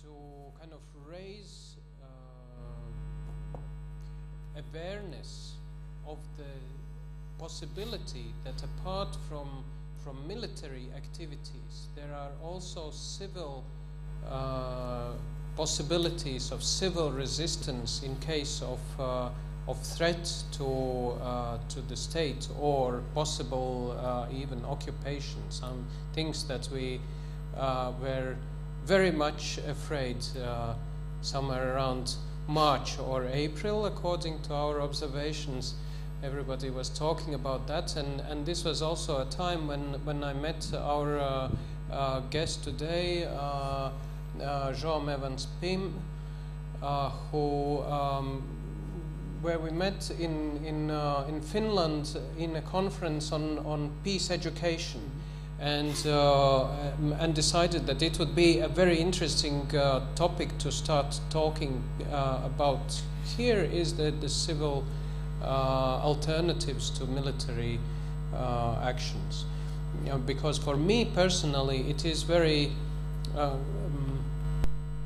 to kind of raise awareness of the possibility that apart from military activities, there are also civil possibilities of civil resistance in case of threat to the state or possible even occupation. Some things that we were very much afraid somewhere around March or April, according to our observations. Everybody was talking about that, and this was also a time when I met our guest today, Žoams Evans Pims, where we met in Finland in a conference on peace education, and decided that it would be a very interesting topic to start talking about here is the civil alternatives to military actions. Because for me personally, it is very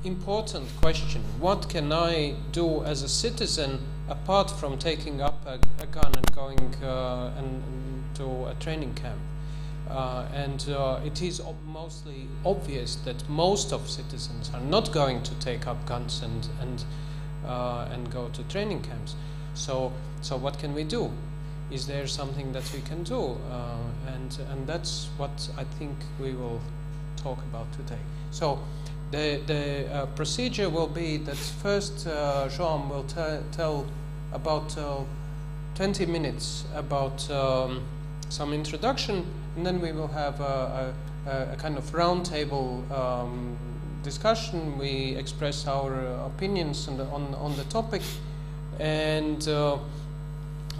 important question. What can I do as a citizen apart from taking up a gun and going to a training camp? It is mostly obvious that most of citizens are not going to take up guns and go to training camps. So what can we do? Is there something that we can do? And that's what I think we will talk about today. So the procedure will be that first Joam will tell about 20 minutes about some introduction, and then we will have a kind of roundtable discussion. We express our opinions on the topic, and the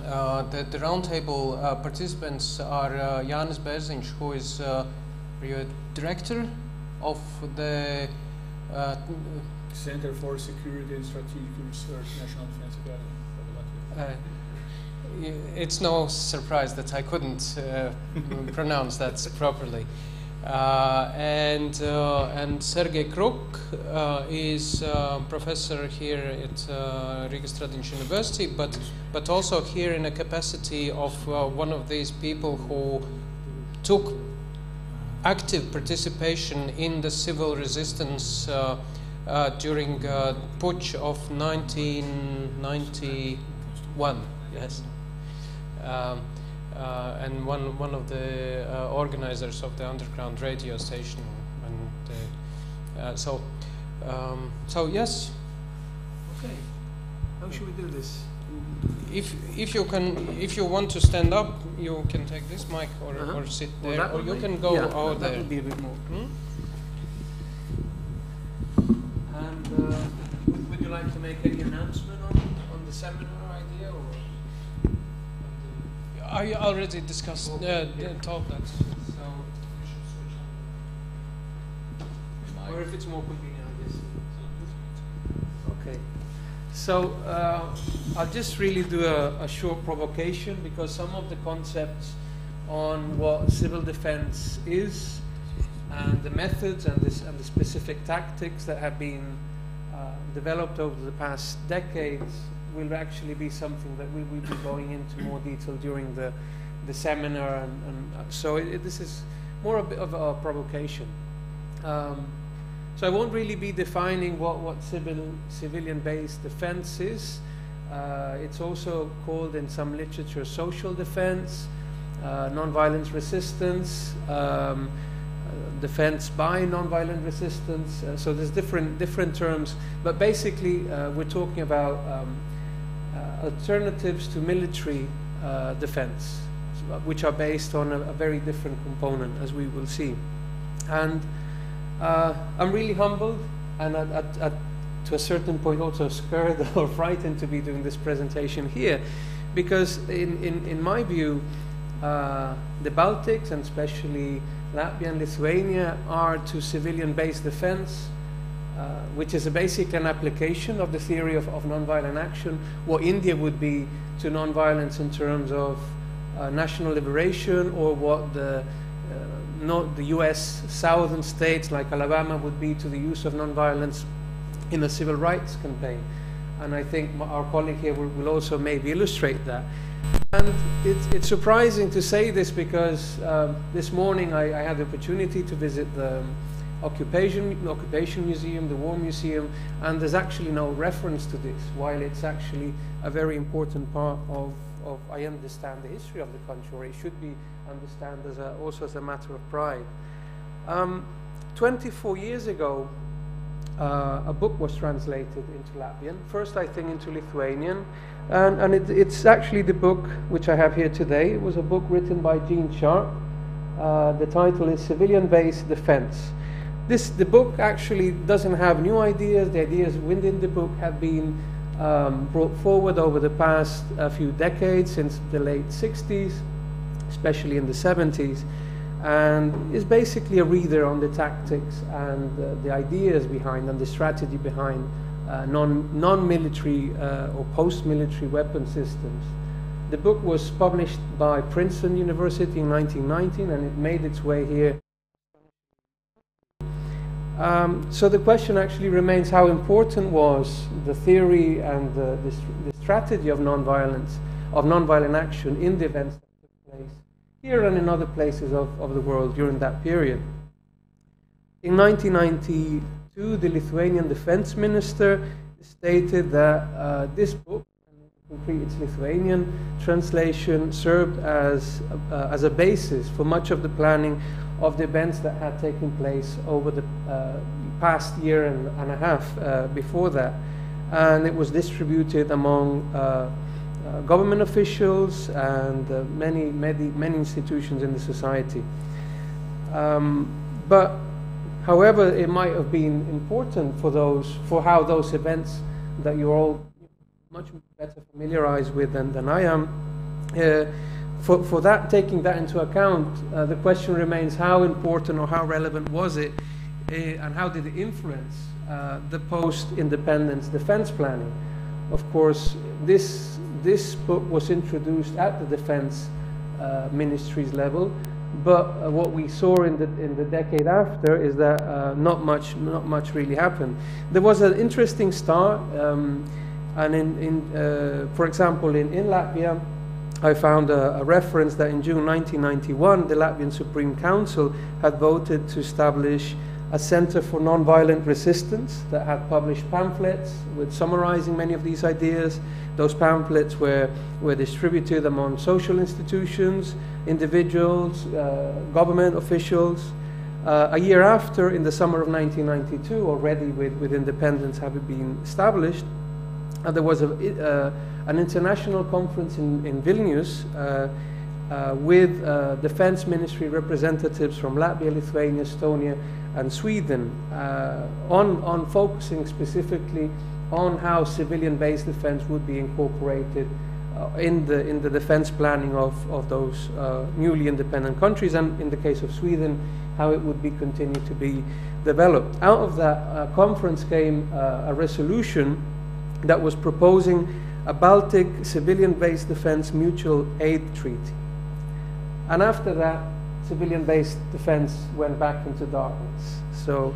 roundtable participants are Jānis Bērziņš, who is director of the Center for Security and Strategic Research, National Defense Academy. It's no surprise that I couldn't pronounce that properly. And Sergei Kruk is professor here at Rīgas Stradiņa University, but also here in a capacity of one of these people who took active participation in the civil resistance during Putsch of 1991. Yes. And one of the organizers of the underground radio station, and so yes. Okay. How should we do this? If you want to stand up, you can take this mic or sit there, or you can go out there. That would be a bit more. And would you like to make any announcement on the seminar idea, or? I already discussed, told that. So you should switch on. Or if it's more convenient, I guess. Okay. So I'll just really do a short provocation, because some of the concepts on what civil defense is and the methods and the specific tactics that have been developed over the past decades will actually be something that we will be going into more detail during the seminar, and so this is more a bit of a provocation. So I won't really be defining what civilian-based defense is. It's also called in some literature social defense, nonviolence resistance, defense by nonviolent resistance. So there's different terms, but basically we're talking about alternatives to military defense, which are based on a very different component, as we will see. And I'm really humbled and to a certain point also scared or frightened to be doing this presentation here, because in my view the Baltics, and especially Latvia and Lithuania, are to civilian-based defense, which is basically an application of the theory of nonviolent action, what India would be to nonviolence in terms of national liberation, or what the the US southern states like Alabama would be to the use of nonviolence in a civil rights campaign. And I think our colleague here will also maybe illustrate that. And it's surprising to say this because this morning I had the opportunity to visit the Occupation Museum, the War Museum, and there's actually no reference to this, while it's actually a very important part of I understand, the history of the country, or it should be understood as also as a matter of pride. 24 years ago, a book was translated into Latvian, first I think into Lithuanian, and it's actually the book which I have here today. It was a book written by Gene Sharp. The title is Civilian-Based Defense. The book actually doesn't have new ideas. The ideas within the book have been brought forward over the past few decades, since the late 60s, especially in the 70s, and is basically a reader on the tactics and the ideas behind and the strategy behind non-military or post-military weapon systems. The book was published by Princeton University in 1919, and it made its way here. So the question actually remains, how important was the theory and the strategy of nonviolent action in the events that took place here and in other places of the world during that period. In 1992, the Lithuanian defense minister stated that this book, its Lithuanian translation, served as a basis for much of the planning of the events that had taken place over the past year and a half before that. And it was distributed among government officials and many institutions in the society. But however, it might have been important for how those events that you're all much better familiarized with than I am, for that, taking that into account, the question remains, how important or how relevant was it, and how did it influence the post-independence defense planning? Of course, this book was introduced at the defense ministry's level, but what we saw in the decade after is that not much really happened. There was an interesting start, and for example, in Latvia, I found a reference that in June 1991, the Latvian Supreme Council had voted to establish a Center for Nonviolent Resistance that had published pamphlets with summarizing many of these ideas. Those pamphlets were distributed among social institutions, individuals, government officials. A year after, in the summer of 1992, already with independence having been established, there was an international conference in Vilnius with defense ministry representatives from Latvia, Lithuania, Estonia, and Sweden on focusing specifically on how civilian-based defense would be incorporated in the defense planning of those newly independent countries, and in the case of Sweden, how it would be continued to be developed. Out of that conference came a resolution that was proposing a Baltic civilian-based defense mutual aid treaty. And after that, civilian-based defense went back into darkness. So,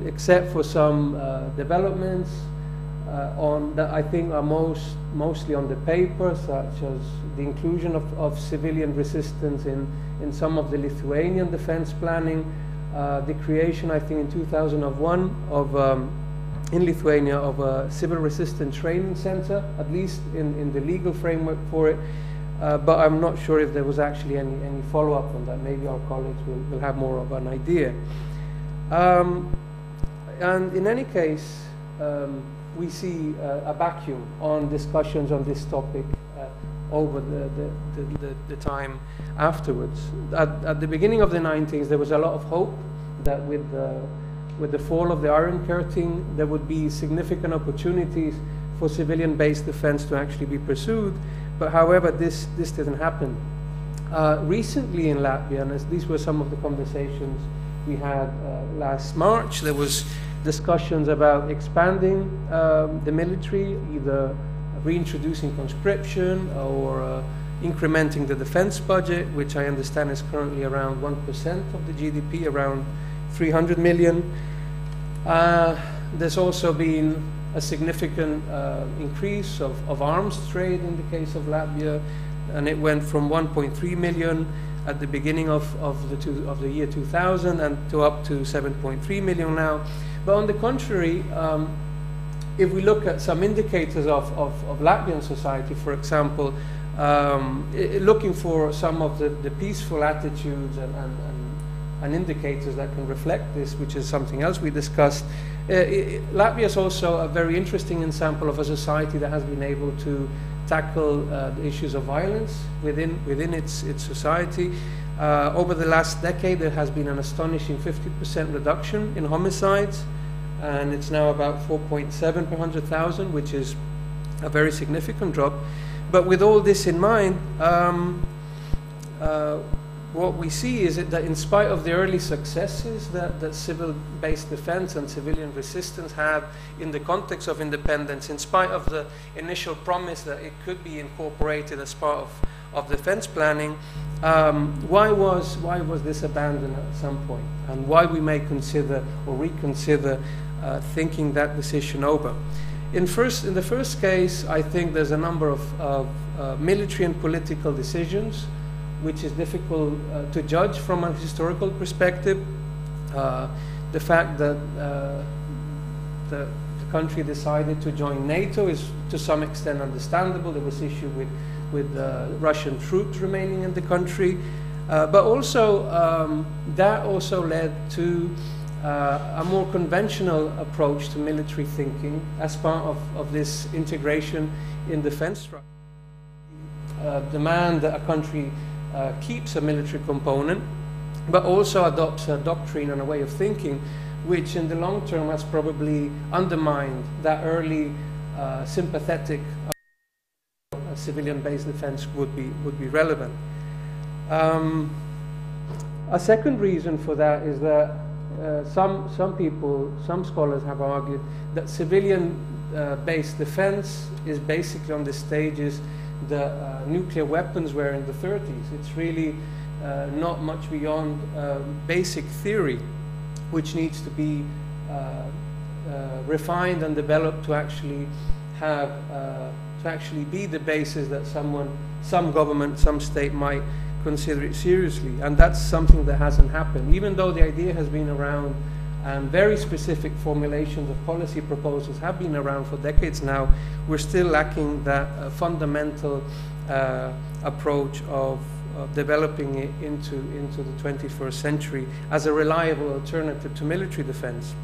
except for some developments that I think are mostly on the paper, such as the inclusion of civilian resistance in some of the Lithuanian defense planning, the creation, I think in 2001, in Lithuania, of a civil resistance training center, at least in the legal framework for it. But I'm not sure if there was actually any follow-up on that. Maybe our colleagues will have more of an idea. And in any case, we see a vacuum on discussions on this topic over the time afterwards. At the beginning of the 90s, there was a lot of hope that with the fall of the Iron Curtain, there would be significant opportunities for civilian-based defense to actually be pursued. But however, this didn't happen. Recently in Latvia, and as these were some of the conversations we had last March, there was discussions about expanding the military, either reintroducing conscription or incrementing the defense budget, which I understand is currently around 1% of the GDP, around 300 million. There's also been a significant increase of arms trade in the case of Latvia, and it went from 1.3 million at the beginning of the year 2000 and to up to 7.3 million now. But on the contrary, if we look at some indicators of Latvian society, for example, looking for some of the peaceful attitudes and indicators that can reflect this, which is something else we discussed, Latvia is also a very interesting example of a society that has been able to tackle the issues of violence within its society. Over the last decade, there has been an astonishing 50% reduction in homicides, and it's now about 4.7 per 100,000, which is a very significant drop. But with all this in mind, what we see is that in spite of the early successes that civil-based defense and civilian resistance have in the context of independence, in spite of the initial promise that it could be incorporated as part of defense planning, why was this abandoned at some point? And why we may consider or reconsider thinking that decision over? In the first case, I think there's a number of military and political decisions which is difficult to judge from a historical perspective. The fact that the country decided to join NATO is to some extent understandable. There was issue with Russian troops remaining in the country. But also, that also led to a more conventional approach to military thinking as part of this integration in defense structure. Demand that a country keeps a military component, but also adopts a doctrine and a way of thinking which in the long term has probably undermined that early sympathetic civilian-based defense would be relevant. A second reason for that is that some scholars have argued that civilian-based defense is basically on the stages that nuclear weapons were in the 30s. It's really not much beyond basic theory, which needs to be refined and developed to actually have be the basis that some government, some state might consider it seriously. And that's something that hasn't happened. Even though the idea has been around and very specific formulations of policy proposals have been around for decades now, we're still lacking that fundamental approach of developing it into the 21st century as a reliable alternative to military defense.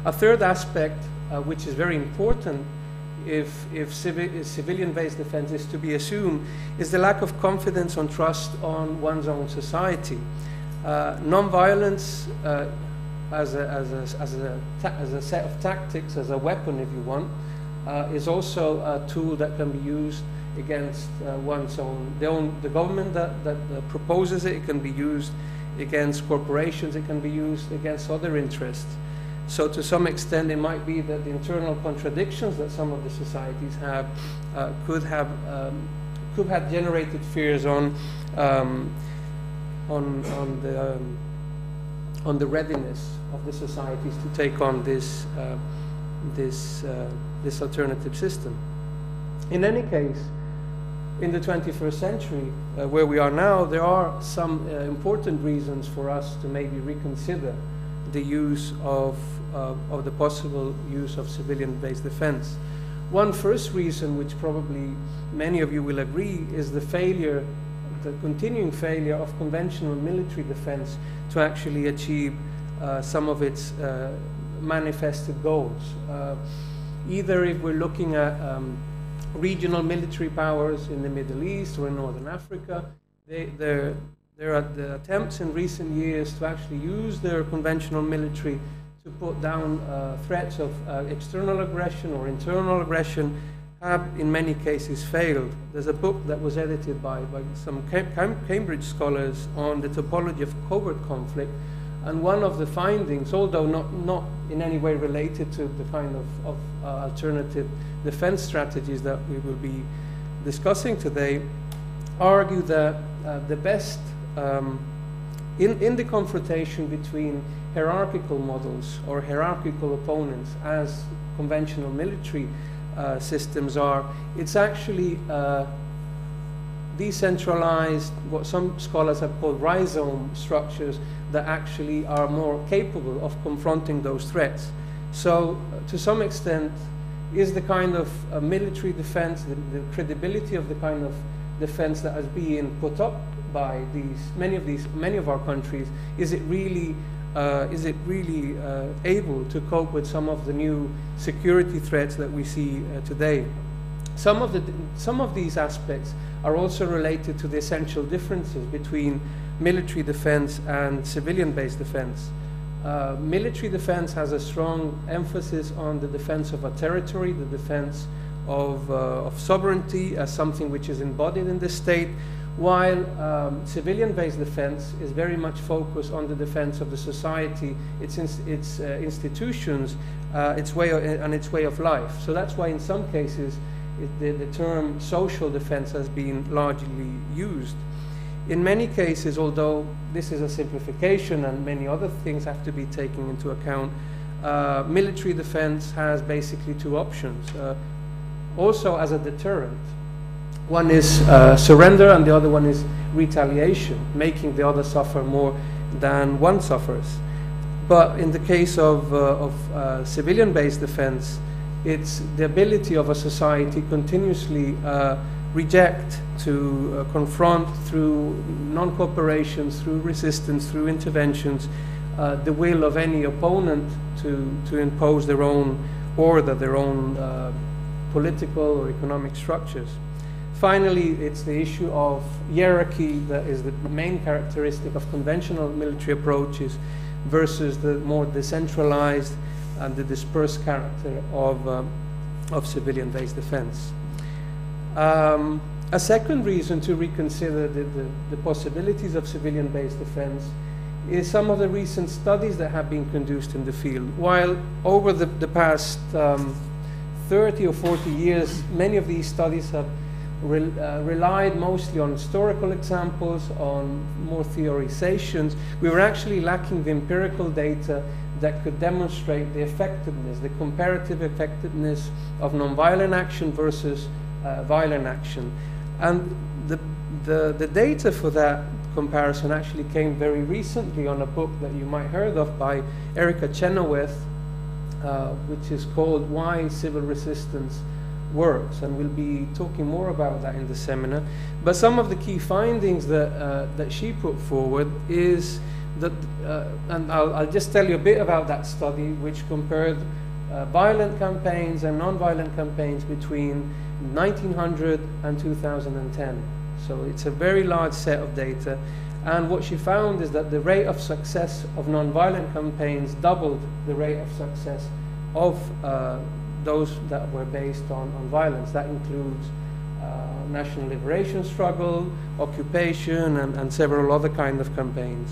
A third aspect, which is very important if civilian-based defense is to be assumed, is the lack of confidence and trust on one's own society. Non-violence as a set of tactics, as a weapon if you want, is also a tool that can be used against one's own, the government that proposes it. It can be used against corporations, it can be used against other interests. So to some extent it might be that the internal contradictions that some of the societies have could have generated fears on the readiness of the societies to take on this alternative system. In any case, in the 21st century, where we are now, there are some important reasons for us to maybe reconsider the use of the possible use of civilian-based defense. One first reason, which probably many of you will agree, is the continuing failure of conventional military defense to actually achieve some of its manifested goals. Either if we're looking at regional military powers in the Middle East or in Northern Africa, there are the attempts in recent years to actually use their conventional military to put down threats of external aggression or internal aggression have in many cases failed. There's a book that was edited by some Cambridge scholars on the topology of covert conflict, and one of the findings, although not in any way related to the kind of alternative defense strategies that we will be discussing today, argue that the best, in the confrontation between hierarchical models or hierarchical opponents, as conventional military systems are, it's actually decentralized, what some scholars have called rhizome structures, that actually are more capable of confronting those threats. So to some extent, is the kind of military defense, the credibility of the kind of defense that is being put up by many of our countries, is it really able to cope with some of the new security threats that we see today? Some of these aspects are also related to the essential differences between military defense and civilian-based defense. Military defense has a strong emphasis on the defense of a territory, the defense of sovereignty as something which is embodied in the state, while civilian-based defense is very much focused on the defense of the society, its institutions, its way of life. So that's why in some cases the term social defense has been largely used. In many cases, although this is a simplification and many other things have to be taken into account, military defense has basically two options. Also as a deterrent. One is surrender and the other one is retaliation, making the other suffer more than one suffers. But in the case of civilian-based defense, it's the ability of a society continuously reject, to confront through non-cooperation, through resistance, through interventions, the will of any opponent to impose their own order, their own political or economic structures. Finally, it's the issue of hierarchy that is the main characteristic of conventional military approaches versus the more decentralized and the dispersed character of civilian-based defense. A second reason to reconsider the possibilities of civilian-based defense is some of the recent studies that have been conducted in the field. While over the past 30 or 40 years, many of these studies have relied mostly on historical examples, on more theorizations, we were actually lacking the empirical data that could demonstrate the effectiveness, the comparative effectiveness of nonviolent action versus violent action. And the data for that comparison actually came very recently on a book that you might heard of by Erica Chenoweth, which is called Why Civil Resistance Works, and we'll be talking more about that in the seminar. But some of the key findings that she put forward is that, and I'll just tell you a bit about that study, which compared violent campaigns and non-violent campaigns between 1900 and 2010. So it's a very large set of data, and what she found is that the rate of success of non-violent campaigns doubled the rate of success of those that were based on violence. That includes national liberation struggle, occupation, and several other kinds of campaigns.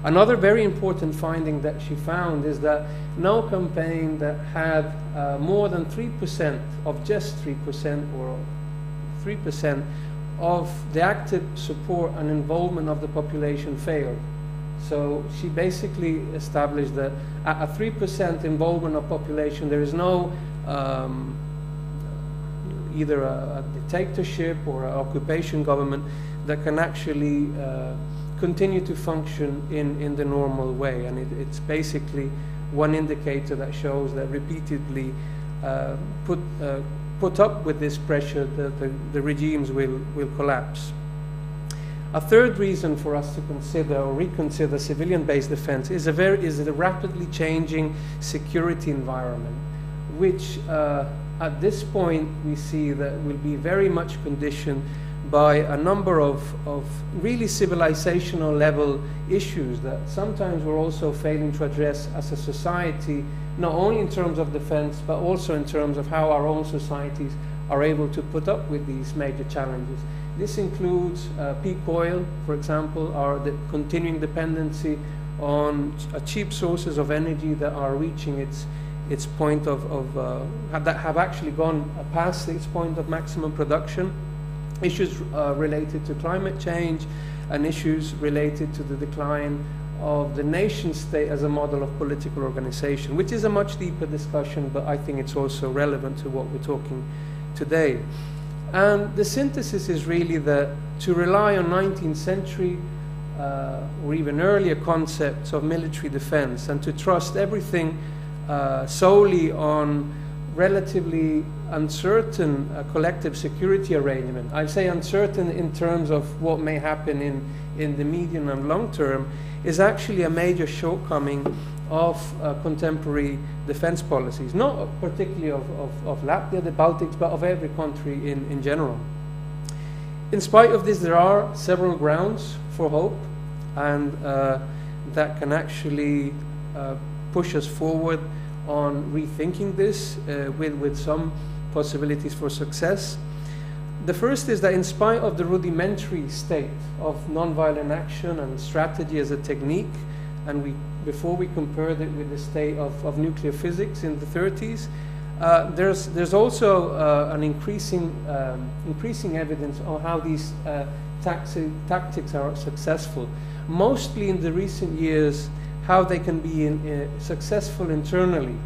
Another very important finding that she found is that no campaign that had more than 3% of just 3% or 3% of the active support and involvement of the population failed. So she basically established that at a 3% involvement of population, there is no either a dictatorship or an occupation government that can actually continue to function in the normal way. And it's basically one indicator that shows that repeatedly put up with this pressure, the regimes will collapse. A third reason for us to consider or reconsider civilian-based defense is the rapidly changing security environment, which at this point we see that will be very much conditioned by a number of really civilizational level issues that sometimes we're also failing to address as a society, not only in terms of defense, but also in terms of how our own societies are able to put up with these major challenges. This includes peak oil, for example, or the continuing dependency on cheap sources of energy that are reaching its point that have actually gone past its point of maximum production. issues related to climate change, and issues related to the decline of the nation state as a model of political organization, which is a much deeper discussion, but I think it's also relevant to what we're talking today. And the synthesis is really that to rely on 19th century or even earlier concepts of military defense and to trust everything solely on relatively uncertain collective security arrangement. I say uncertain in terms of what may happen in the medium and long term is actually a major shortcoming of contemporary defense policies, not particularly of Latvia, the Baltics, but of every country in general. In spite of this, there are several grounds for hope, and that can actually push us forward on rethinking this with some possibilities for success. The first is that in spite of the rudimentary state of nonviolent action and strategy as a technique, and before we compared it with the state of nuclear physics in the 30s, there's also an increasing evidence on how these tactics are successful. Mostly in the recent years, how they can be successful internally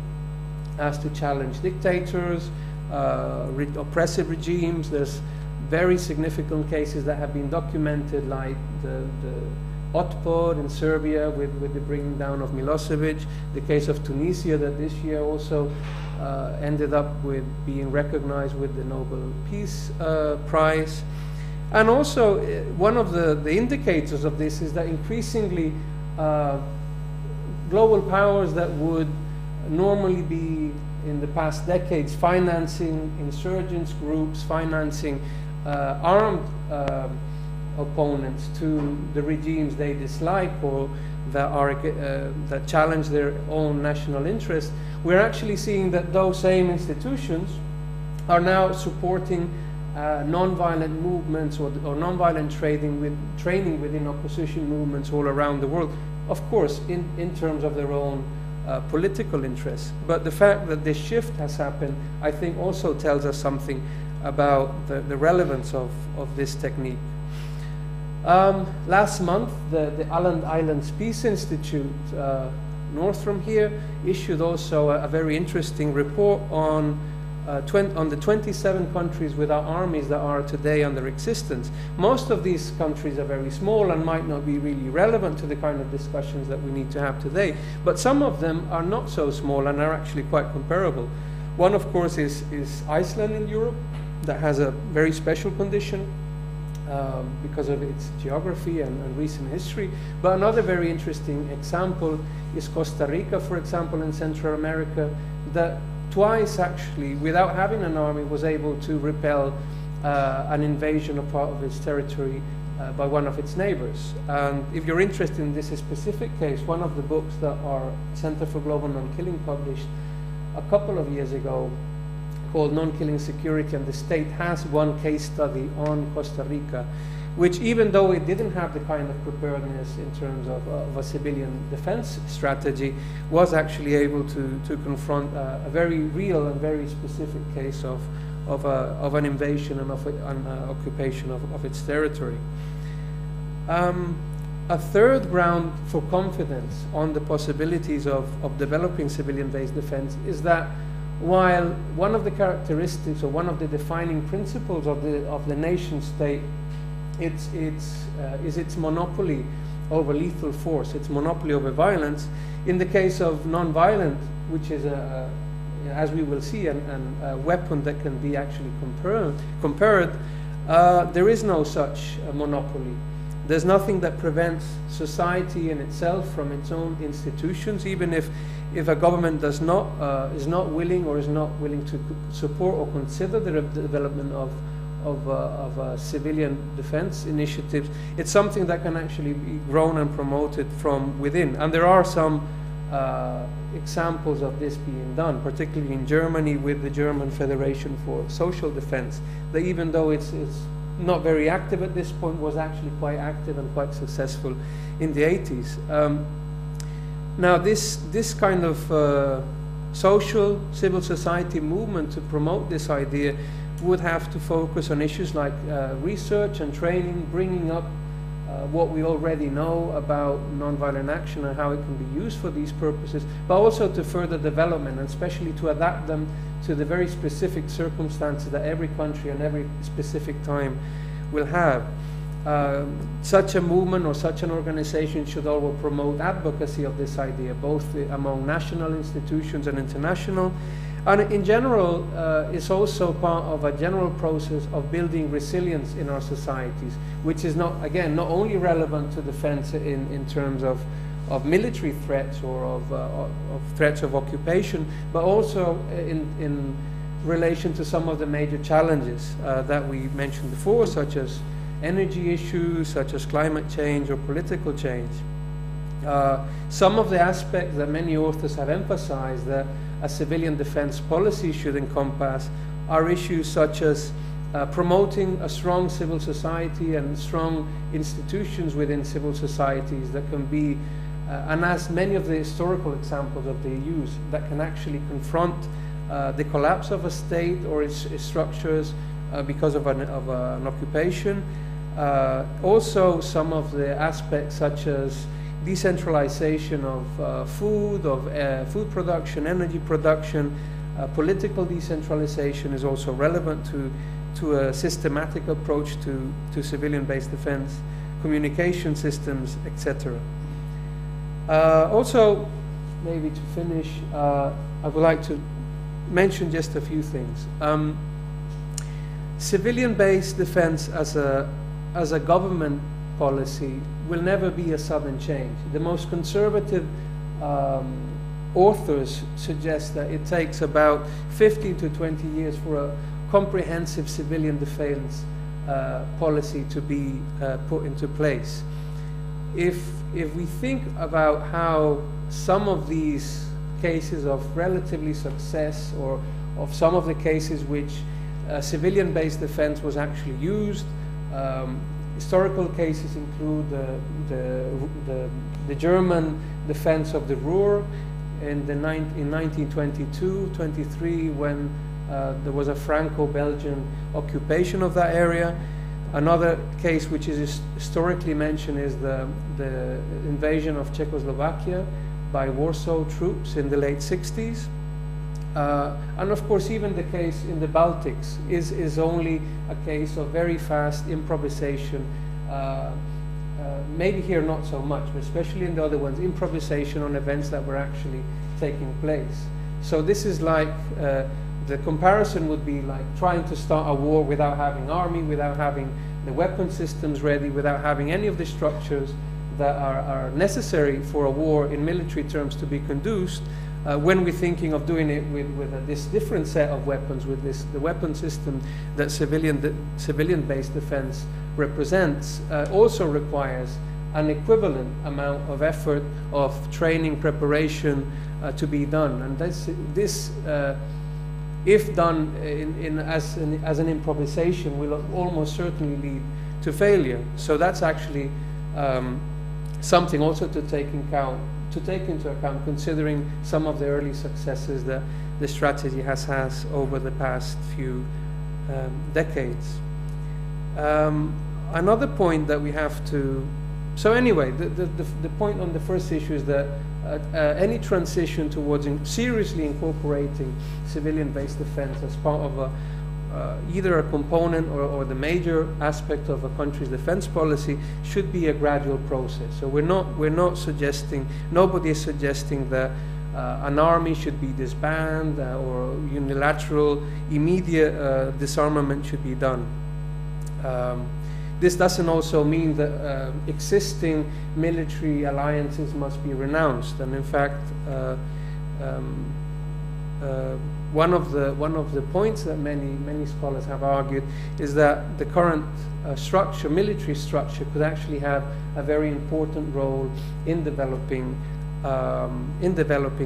as to challenge dictators, oppressive regimes. There's very significant cases that have been documented, like the Otpor in Serbia with the bringing down of Milosevic, the case of Tunisia that this year also ended up with being recognized with the Nobel Peace Prize. And also one of the indicators of this is that increasingly global powers that would normally be in the past decades financing insurgents groups, financing armed opponents to the regimes they dislike or that challenge their own national interests, we're actually seeing that those same institutions are now supporting non-violent movements or non-violent training within opposition movements all around the world, of course in terms of their own political interests. But the fact that this shift has happened, I think, also tells us something about the relevance of this technique. Last month, the Allen Islands Peace Institute, north from here, issued also a very interesting report on the 27 countries without armies that are today under existence. Most of these countries are very small and might not be really relevant to the kind of discussions that we need to have today, but some of them are not so small and are actually quite comparable. One, of course, is Iceland in Europe, that has a very special condition because of its geography and recent history. But another very interesting example is Costa Rica, for example, in Central America, that twice actually, without having an army, was able to repel an invasion of part of its territory by one of its neighbors. And if you're interested in this specific case, one of the books that our Center for Global Non-Killing published a couple of years ago, called Non-Killing Security and the State, has one case study on Costa Rica, which, even though it didn't have the kind of preparedness in terms of a civilian defense strategy, was actually able to confront a very real and very specific case of an invasion and of an occupation of its territory. A third ground for confidence on the possibilities of developing civilian-based defense is that while one of the characteristics or one of the defining principles of the nation state is its monopoly over lethal force, its monopoly over violence, in the case of non-violent, which is as we will see, a weapon that can be actually compared, there is no such monopoly. There's nothing that prevents society in itself from its own institutions, even if a government is not willing or is not willing to support or consider the development of civilian defense initiatives. It's something that can actually be grown and promoted from within. And there are some examples of this being done, particularly in Germany with the German Federation for Social Defense, that even though it's not very active at this point, was actually quite active and quite successful in the 80s. Now this kind of social civil society movement to promote this idea would have to focus on issues like research and training, bringing up what we already know about nonviolent action and how it can be used for these purposes, but also to further development, and especially to adapt them to the very specific circumstances that every country and every specific time will have. Such a movement or such an organization should also promote advocacy of this idea, both among national institutions and international. And in general, it's also part of a general process of building resilience in our societies, which is not only relevant to defense in terms of military threats or of threats of occupation, but also in relation to some of the major challenges that we mentioned before, such as energy issues, such as climate change or political change. Some of the aspects that many authors have emphasized that a civilian defense policy should encompass are issues such as promoting a strong civil society and strong institutions within civil societies that can be, and as many of the historical examples that they use, that can actually confront the collapse of a state or its structures because of an occupation. Also, some of the aspects such as decentralization of food production, energy production, political decentralization is also relevant to a systematic approach to civilian-based defense, communication systems, etc. Also, maybe to finish, I would like to mention just a few things. Civilian-based defense as a government policy will never be a sudden change. The most conservative authors suggest that it takes about 15 to 20 years for a comprehensive civilian defense policy to be put into place. If we think about how some of these cases of relatively success, or of some of the cases which civilian-based defense was actually used, historical cases include the German defense of the Ruhr in 1922-23, when there was a Franco-Belgian occupation of that area. Another case which is historically mentioned is the invasion of Czechoslovakia by Warsaw troops in the late 60s. And of course, even the case in the Baltics is only a case of very fast improvisation. Maybe here not so much, but especially in the other ones, improvisation on events that were actually taking place. So this is like, the comparison would be like trying to start a war without having army, without having the weapon systems ready, without having any of the structures that are necessary for a war in military terms to be conduced. When we're thinking of doing it with this different set of weapons, with the weapon system that civilian-based defense represents, also requires an equivalent amount of effort, of training, preparation to be done. And this if done as an improvisation, will almost certainly lead to failure. So that's actually something also to take into account, considering some of the early successes that the strategy has over the past few decades. Another point that we have to, so anyway, the point on the first issue is that any transition towards seriously incorporating civilian-based defense as part of either a component or the major aspect of a country's defense policy should be a gradual process. So we're not suggesting, nobody is suggesting that an army should be disbanded or unilateral immediate disarmament should be done. This doesn't also mean that existing military alliances must be renounced. And in fact, one of the points that many scholars have argued is that the current military structure, could actually have a very important role in developing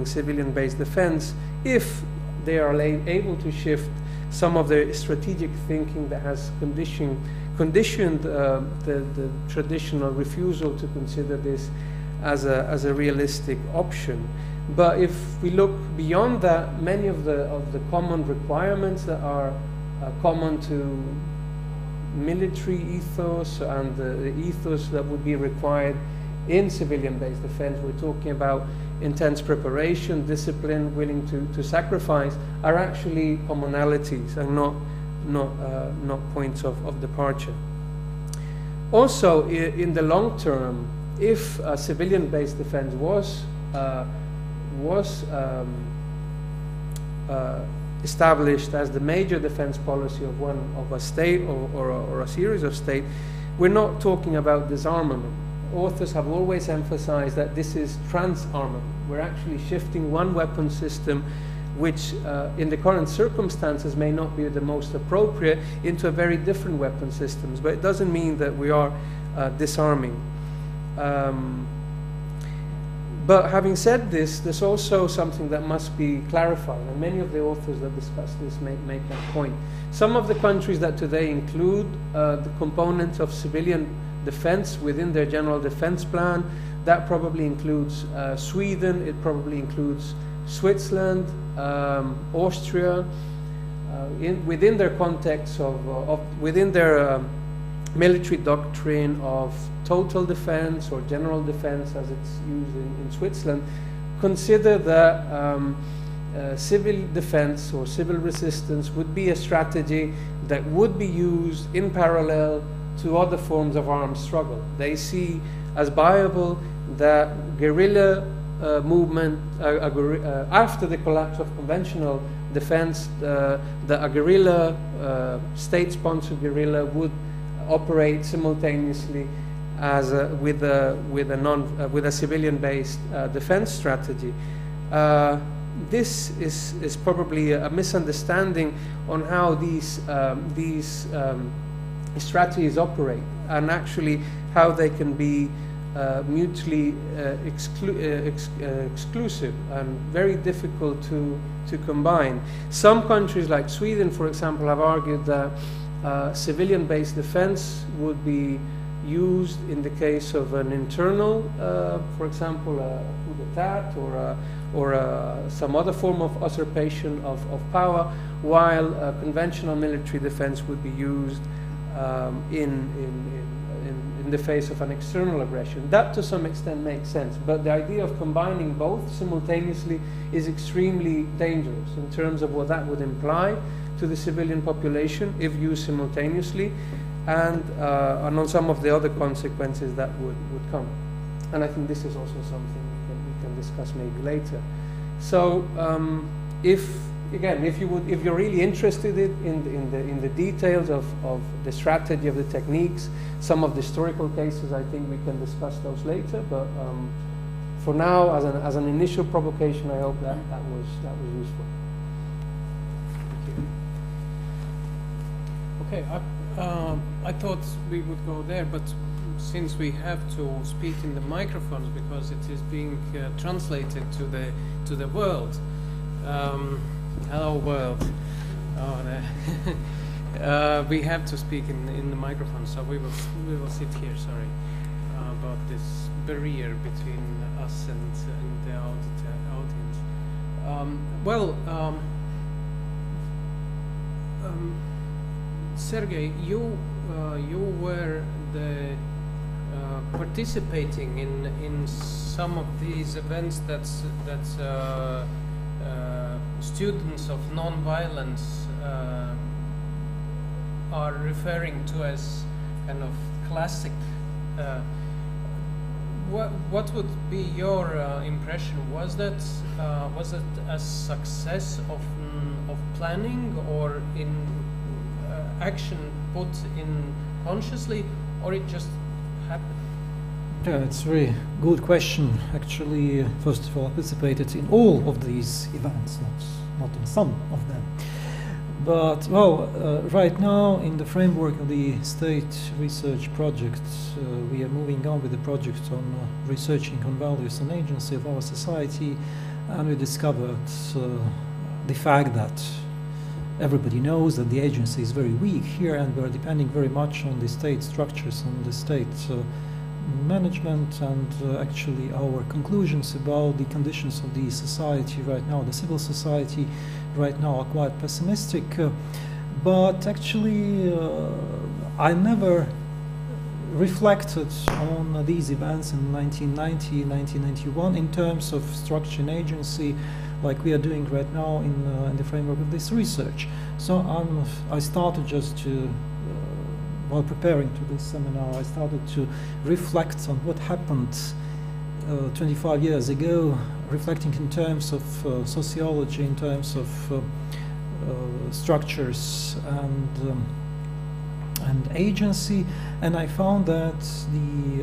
civilian-based defense if they are able to shift some of the strategic thinking that has conditioned the traditional refusal to consider this as a realistic option. But if we look beyond that, many of the common requirements that are common to military ethos and the ethos that would be required in civilian-based defense. We're talking about intense preparation, discipline, willing to sacrifice, are actually commonalities and not points of departure. Also, in the long term, if civilian-based defense was established as the major defense policy of a state or a series of states, we're not talking about disarmament. Authors have always emphasized that this is transarmament. We're actually shifting one weapon system which in the current circumstances may not be the most appropriate into a very different weapon systems, but it doesn't mean that we are disarming. But having said this, there's also something that must be clarified, and many of the authors that discuss this make that point. Some of the countries that today include the components of civilian defense within their general defense plan, that probably includes Sweden, it probably includes Switzerland, Austria, within their context within their military doctrine of total defense or general defense as it's used in Switzerland, consider that civil defense or civil resistance would be a strategy that would be used in parallel to other forms of armed struggle. They see as viable that guerrilla movement, after the collapse of conventional defense, that a guerrilla, state-sponsored guerrilla, would operate simultaneously as with a civilian-based defense strategy. This is probably a misunderstanding on how these strategies operate, and actually how they can be mutually exclusive and very difficult to combine. Some countries like Sweden, for example, have argued that civilian-based defense would be used in the case of an internal, for example, a coup d'etat or some other form of usurpation of power, while conventional military defense would be used in the face of an external aggression. That to some extent makes sense, but the idea of combining both simultaneously is extremely dangerous in terms of what that would imply to the civilian population if used simultaneously, and on some of the other consequences that would come. And I think this is also something we can discuss maybe later. So if you're really interested in the details of the strategy, of the techniques, some of the historical cases, I think we can discuss those later. But for now, as an initial provocation, I hope that was useful. Okay, I thought we would go there, but since we have to speak in the microphones because it is being translated to the world. Hello world. Oh, we have to speak in the microphone, so we will sit here. Sorry about this barrier between us and the audience. Sergey, you were participating in some of these events that students of non-violence are referring to as kind of classic. What would be your impression? Was that a success of planning or in action put in consciously, or it just happened? Yeah, it's a very good question. Actually, first of all, I participated in all of these events, not in some of them. But, well, right now, in the framework of the state research project, we are moving on with the project on researching on values and agency of our society, and we discovered the fact that everybody knows that the agency is very weak here, and we're depending very much on the state structures and the state management, and actually our conclusions about the conditions of the society right now, the civil society right now, are quite pessimistic. but actually I never reflected on these events in 1990, 1991 in terms of structure and agency, like we are doing right now in the framework of this research. So I started just to, while preparing to this seminar, I started to reflect on what happened 25 years ago, reflecting in terms of sociology, in terms of structures and agency, and I found that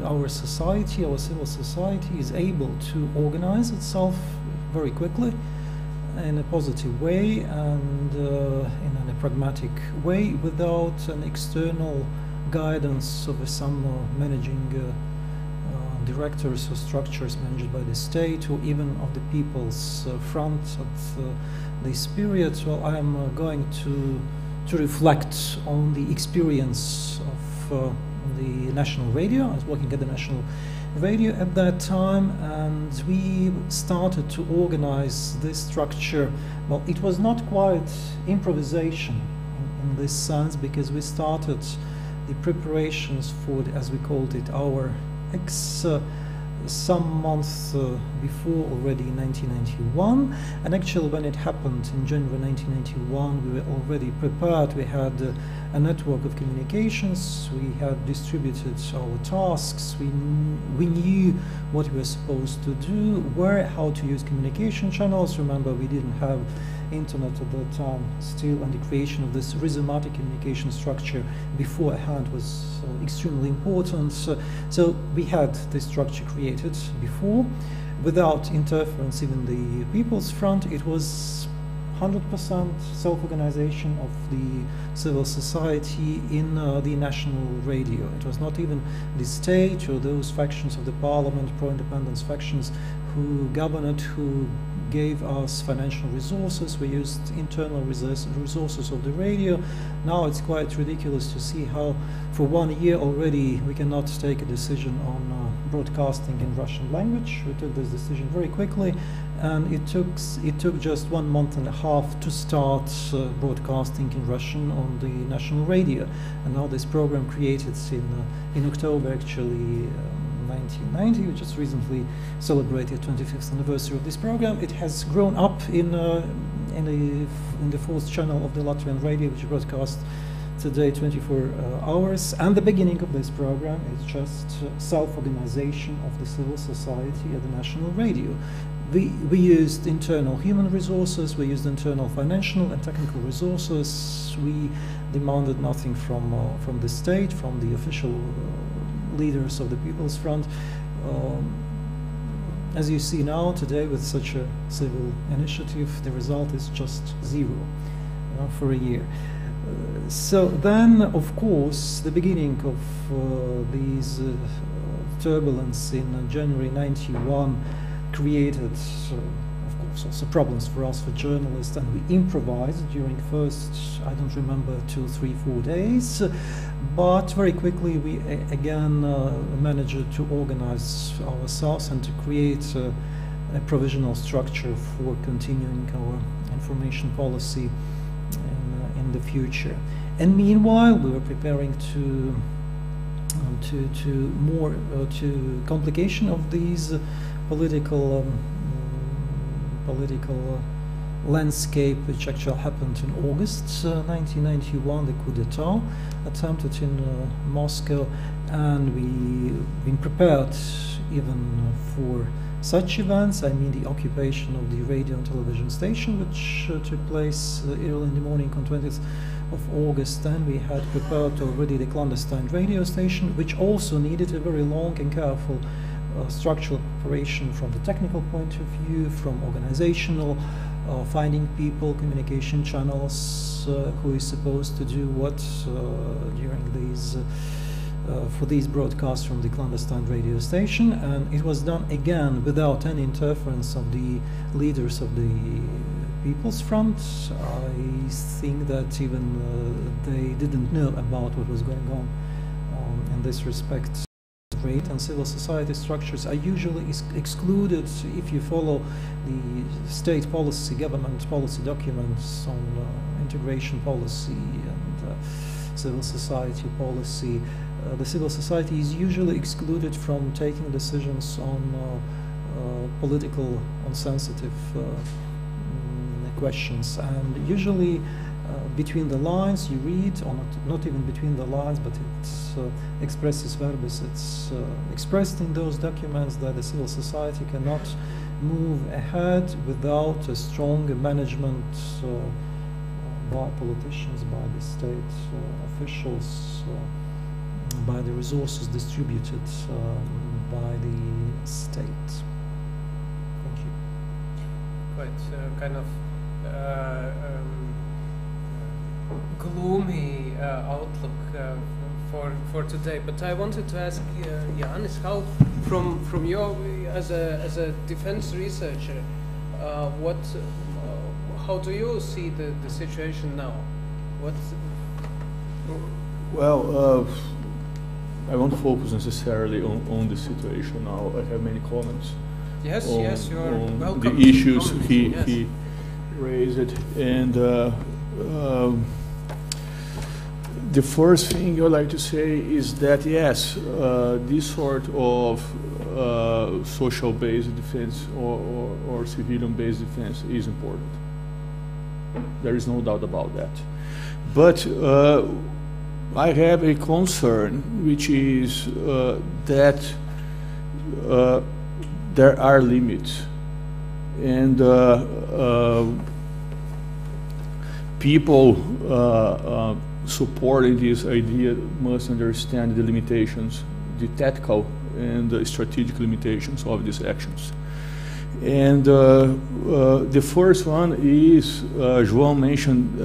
our society, our civil society, is able to organize itself very quickly in a positive way and in a pragmatic way without an external guidance of some managing directors or structures managed by the state or even of the people's front at this period. So I am going to reflect on the experience of the national radio. I was working at the national radio at that time, and we started to organize this structure. Well, it was not quite improvisation in this sense, because we started the preparations for, as we called it, our some months before, already in 1991, and actually when it happened in January 1991 we were already prepared. We had a network of communications, we had distributed our tasks, we knew what we were supposed to do, how to use communication channels. Remember, we didn't have internet at that time still, and the creation of this rhizomatic communication structure beforehand was extremely important. So we had this structure created before, without interference even the People's Front. It was 100% self-organization of the civil society in the national radio. It was not even the state or those factions of the parliament, pro-independence factions, who governed, who gave us financial resources. We used internal resources of the radio. Now it's quite ridiculous to see how for 1 year already we cannot take a decision on broadcasting in Russian language. We took this decision very quickly, and it took just 1 month and a half to start broadcasting in Russian on the national radio. And now this program created in October, actually, 1990, we just recently celebrated 25th anniversary of this program. It has grown up in the fourth channel of the Latvian radio, which broadcasts today 24 hours. And the beginning of this program is just self-organization of the civil society at the national radio. We used internal human resources, we used internal financial and technical resources. We demanded nothing from the state, from the official leaders of the People's Front. As you see now, today, with such a civil initiative, the result is just zero for a year. So then, of course, the beginning of these turbulence in January 91 created, of course, also problems for us, for journalists, and we improvised during first, I don't remember, 2, 3, 4 days, but very quickly we again managed to organize ourselves and to create a provisional structure for continuing our information policy in the future. And meanwhile, we were preparing to complication of these political landscape, which actually happened in August 1991, the coup d'etat attempted in Moscow, and we've been prepared even for such events. I mean, the occupation of the radio and television station, which took place early in the morning on 20th of August. Then we had prepared already the clandestine radio station, which also needed a very long and careful structural preparation from the technical point of view, from organizational, finding people, communication channels, who is supposed to do what during these for these broadcasts from the clandestine radio station. And it was done again without any interference of the leaders of the People's Front. I think that even they didn't know about what was going on in this respect. And civil society structures are usually excluded if you follow the state policy, government policy documents on in integration policy and civil society policy. The civil society is usually excluded from taking decisions on political, on sensitive questions, and usually between the lines you read, or not even between the lines, but it's expressis verbis, it's expressed in those documents that the civil society cannot move ahead without a strong management by politicians, by the state officials, by the resources distributed by the state. Thank you. Quite kind of gloomy outlook for today, but I wanted to ask Jānis, how from your as a defense researcher, how do you see the situation now? Well, I won't focus necessarily on the situation now. I have many comments. Yes, you are on welcome. The issues Yes. he raised, and the first thing I'd like to say is that yes, this sort of social-based defense or civilian-based defense is important. There is no doubt about that. But I have a concern, which is that there are limits, and people supporting this idea must understand the limitations, the tactical and the strategic limitations of these actions. And the first one is, João mentioned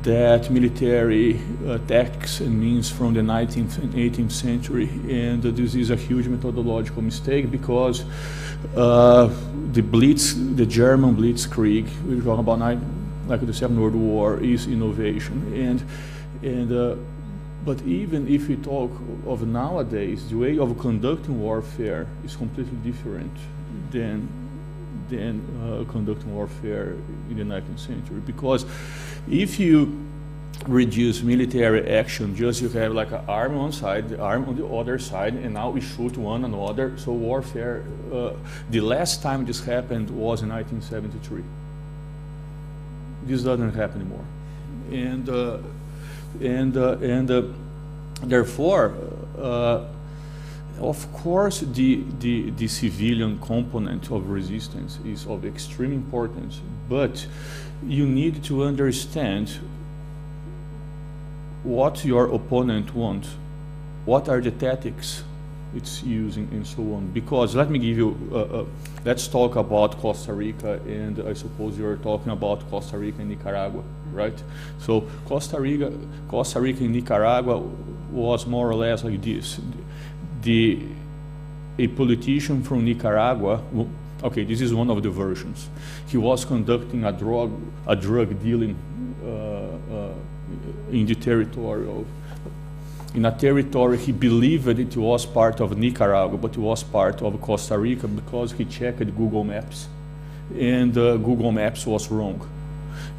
that military tactics and means from the 19th and 18th century, and this is a huge methodological mistake because the German Blitzkrieg, we're talking about like the Second World War, is innovation, but even if we talk of nowadays, the way of conducting warfare is completely different than conducting warfare in the 19th century. Because if you reduce military action, just you have like an arm on one side, the arm on the other side, and now we shoot one another. So warfare, the last time this happened was in 1973. This doesn't happen anymore, and therefore, of course, the civilian component of resistance is of extreme importance. But you need to understand what your opponent wants, what are the tactics it's using, and so on. Because let me give you, let's talk about Costa Rica, and I suppose you're talking about Costa Rica and Nicaragua, right? So Costa Rica and Nicaragua was more or less like this. A politician from Nicaragua, okay, this is one of the versions. He was conducting a drug dealing in the territory in a territory he believed it was part of Nicaragua, but it was part of Costa Rica because he checked Google Maps, and Google Maps was wrong.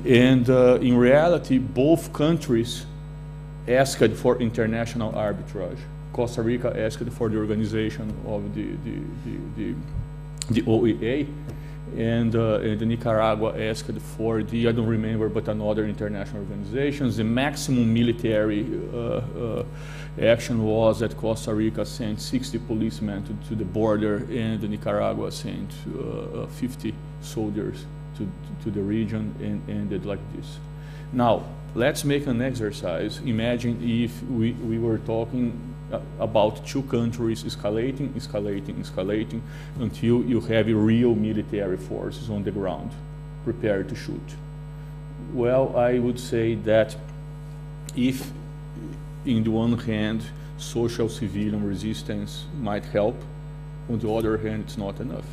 And in reality, both countries asked for international arbitrage. Costa Rica asked for the organization of the OEA, and Nicaragua asked for I don't remember, but another international organizations. The maximum military action was that Costa Rica sent 60 policemen to the border, and Nicaragua sent 50 soldiers to the region, and ended like this. Now, let's make an exercise. Imagine if we were talking about two countries escalating until you have real military forces on the ground prepared to shoot. Well, I would say that if, in the one hand, social civilian resistance might help, on the other hand, it's not enough.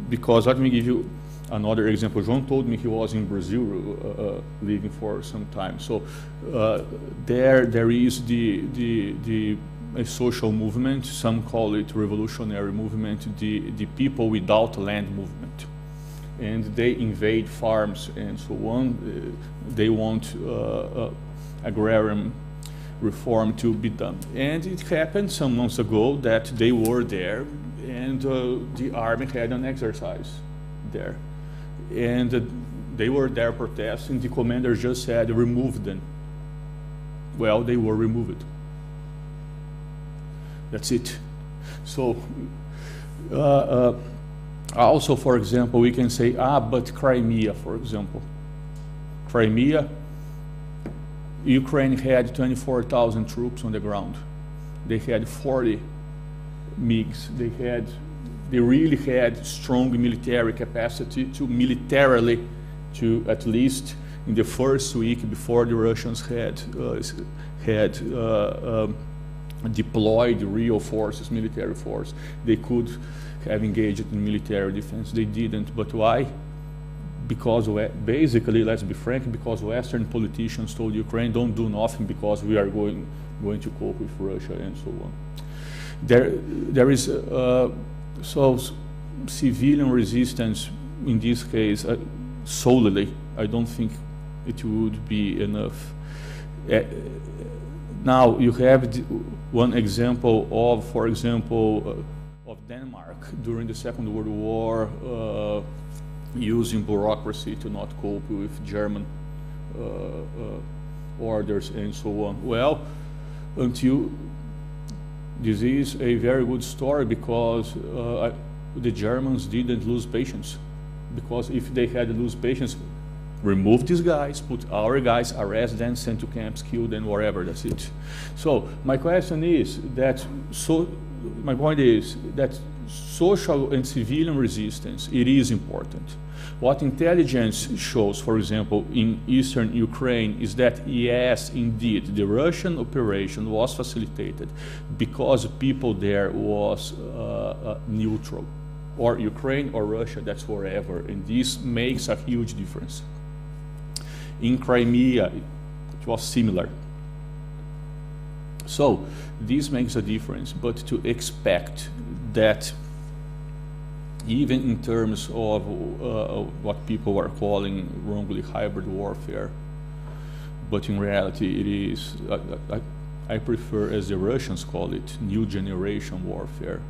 Because let me give you another example. João told me he was in Brazil living for some time. So there is a social movement, some call it revolutionary movement, the people without land movement. and they invade farms and so on. They want agrarian reform to be done. And it happened some months ago that they were there, and the army had an exercise there. And they were there protesting. The commander just said, remove them. Well, they were removed. That's it. So, also, for example, we can say, but Crimea, for example. Crimea, Ukraine had 24,000 troops on the ground. They had 40 MiGs. They really had strong military capacity to militarily, to at least in the first week before the Russians had deployed real forces, military force, they could have engaged in military defense. They didn't, but why? Because basically, let's be frank, because Western politicians told Ukraine, don't do nothing because we are going to cope with Russia and so on. There is so civilian resistance in this case solely. I don't think it would be enough. Now you have one example of, for example, of Denmark during the Second World War, using bureaucracy to not cope with German orders and so on. Well, until this is a very good story because the Germans didn't lose patience. Because if they had lose patience, remove these guys, put our guys, arrest them, send to camps, kill them, whatever, that's it. So my question is that, my point is that social and civilian resistance, it is important. What intelligence shows, for example, in eastern Ukraine is that yes, indeed, the Russian operation was facilitated because people there was neutral, or Ukraine or Russia, that's wherever, and this makes a huge difference. In Crimea, it was similar. So this makes a difference, but to expect that even in terms of what people are calling wrongly hybrid warfare, but in reality it is, I prefer, as the Russians call it, new generation warfare.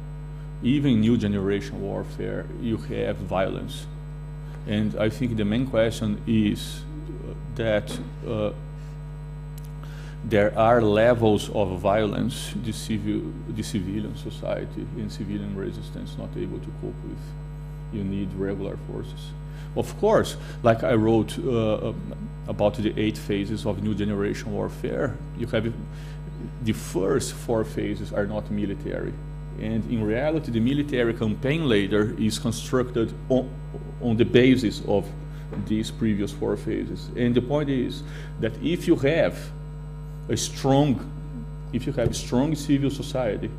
Even new generation warfare, you have violence. And I think the main question is that there are levels of violence the civilian society and civilian resistance not able to cope with. You need regular forces. Of course, like I wrote about the 8 phases of new generation warfare, you have the first 4 phases are not military. And in reality, the military campaign later is constructed on the basis of these previous 4 phases. And the point is that if you have a strong civil society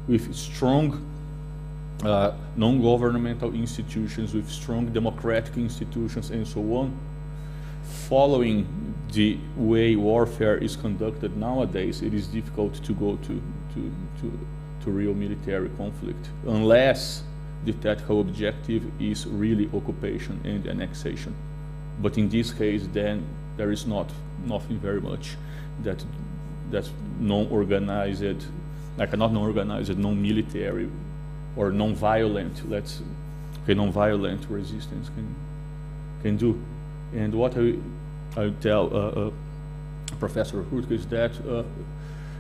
with strong non-governmental institutions, with strong democratic institutions and so on, following the way warfare is conducted nowadays, it is difficult to go to real military conflict unless the tactical objective is really occupation and annexation. But in this case, then there is nothing very much that's non-organized, like not non-organized, non-military or non-violent, non-violent resistance can do. And what I tell Professor Hurtke is that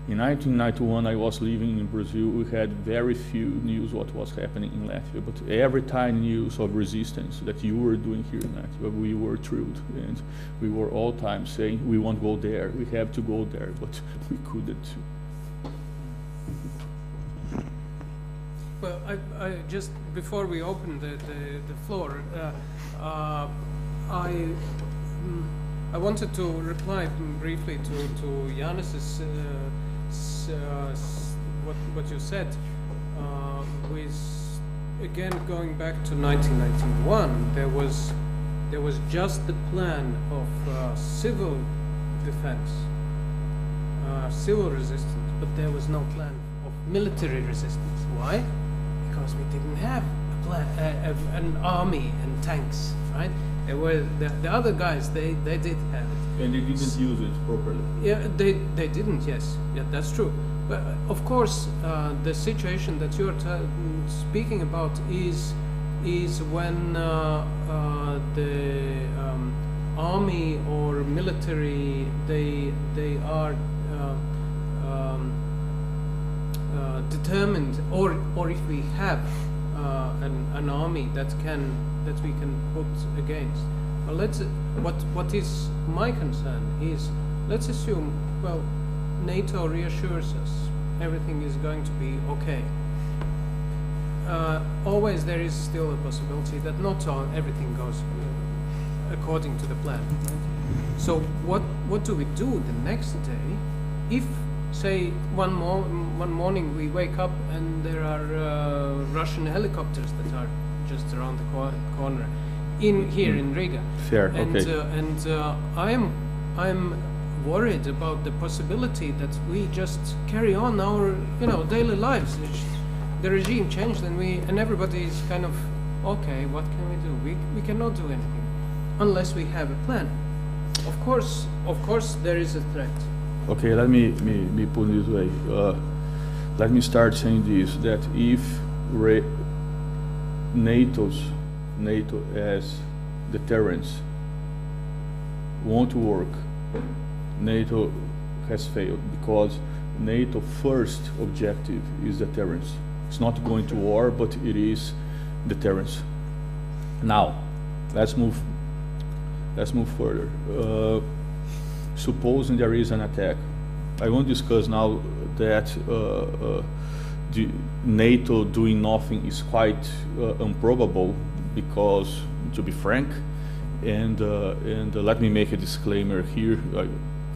in 1991, I was living in Brazil. We had very few news what was happening in Latvia, but every time news of resistance that you were doing here in Latvia, we were thrilled, and we were all time saying, we won't go there, we have to go there, but we couldn't. Well, I just, before we open the floor, I wanted to reply briefly to Jānis's what you said, with again going back to 1991, there was just the plan of civil defense, civil resistance, but there was no plan of military resistance. Why? Because we didn't have a an army and tanks, right? There were the other guys. They did have it. And they didn't use it properly. Yeah, they didn't. Yes, yeah, that's true. But of course, the situation that you're speaking about is when the army or military they are determined, or if we have an army that we can put against. Well, what is my concern is, let's assume, well, NATO reassures us everything is going to be okay. Always there is still a possibility that not everything goes according to the plan. So what do we do the next day if, say, one morning we wake up and there are Russian helicopters that are just around the corner here in Riga? Fair, and, okay. I'm worried about the possibility that we just carry on our daily lives. The regime changed and everybody is kind of, okay, what can we do? We cannot do anything unless we have a plan. Of course there is a threat. Okay, let me put it this way. Let me start saying this, that if NATO as deterrence won't work, NATO has failed, because NATO first objective is deterrence. It's not going to war, but it is deterrence. Now, let's move further. Supposing there is an attack, I won't discuss now that the NATO doing nothing is quite improbable, because, to be frank, and let me make a disclaimer here, I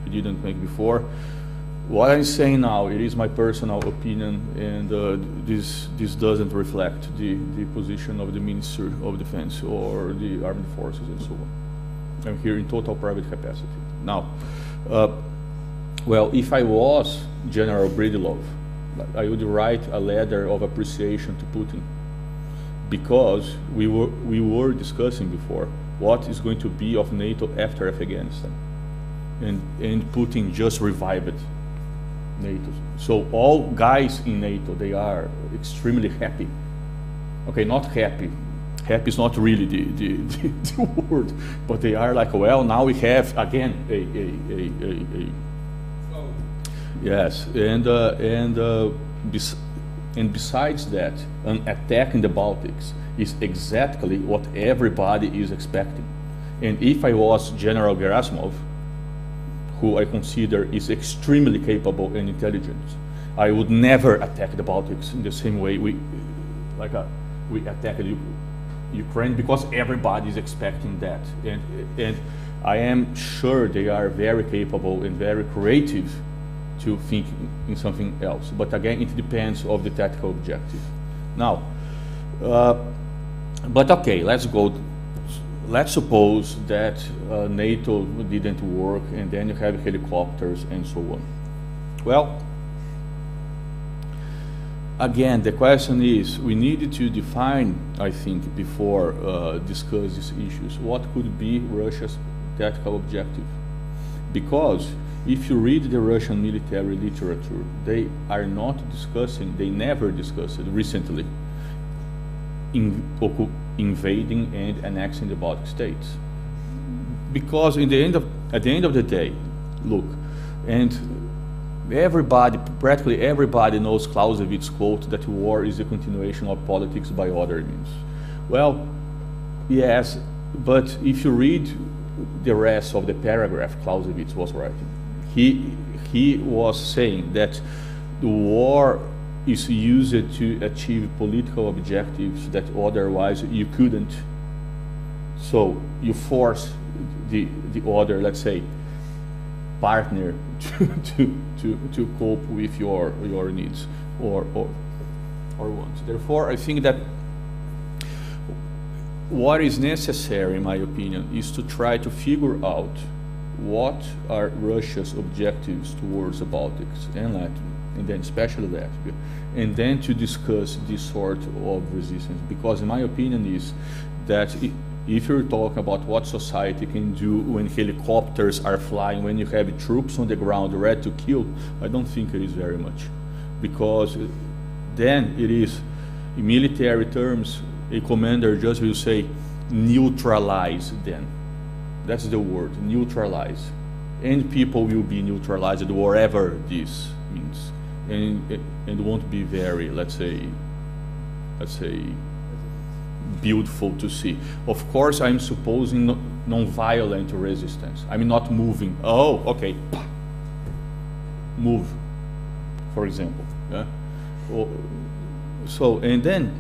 didn't make before. What I'm saying now, it is my personal opinion, and this doesn't reflect the position of the Minister of Defense or the Armed Forces and so on. I'm here in total private capacity. Now, well, if I was General Bridilov, I would write a letter of appreciation to Putin, because we were discussing before what is going to be of NATO after Afghanistan, and Putin just revived NATO. So all guys in NATO, they are extremely happy. Okay, not happy. Happy is not really the word, but they are like, well, now we have again a yes, and besides that, an attack in the Baltics is exactly what everybody is expecting. And if I was General Gerasimov, who I consider is extremely capable and intelligent, I would never attack the Baltics in the same way we attacked Ukraine, because everybody is expecting that. And I am sure they are very capable and very creative to think in something else. But again, it depends on the tactical objective. Now, but okay, let's suppose that NATO didn't work, and then you have helicopters and so on. Well, again, the question is, we needed to define, I think, before discuss these issues, what could be Russia's tactical objective. Because if you read the Russian military literature, they are not discussing, they never discussed it recently, invading and annexing the Baltic states. Because at the end of the day, look, and everybody, practically everybody knows Clausewitz's quote that war is a continuation of politics by other means. Well, yes, but if you read the rest of the paragraph Clausewitz was writing, he was saying that the war is used to achieve political objectives that otherwise you couldn't. So you force the other, let's say, partner to cope with your needs or wants. Therefore, I think that what is necessary, in my opinion, is to try to figure out what are Russia's objectives towards the Baltics and Latvia. and then especially Latvia, and then to discuss this sort of resistance. Because in my opinion is that if you're talking about what society can do when helicopters are flying, when you have troops on the ground ready to kill, I don't think it is very much. Because then it is, in military terms, a commander just will say, neutralize them. That's the word, neutralize. And people will be neutralized wherever this means. And won't be very, let's say, beautiful to see. Of course, I'm supposing non-violent resistance. I'm not moving. Oh, okay. Move, for example. Yeah? So, and then,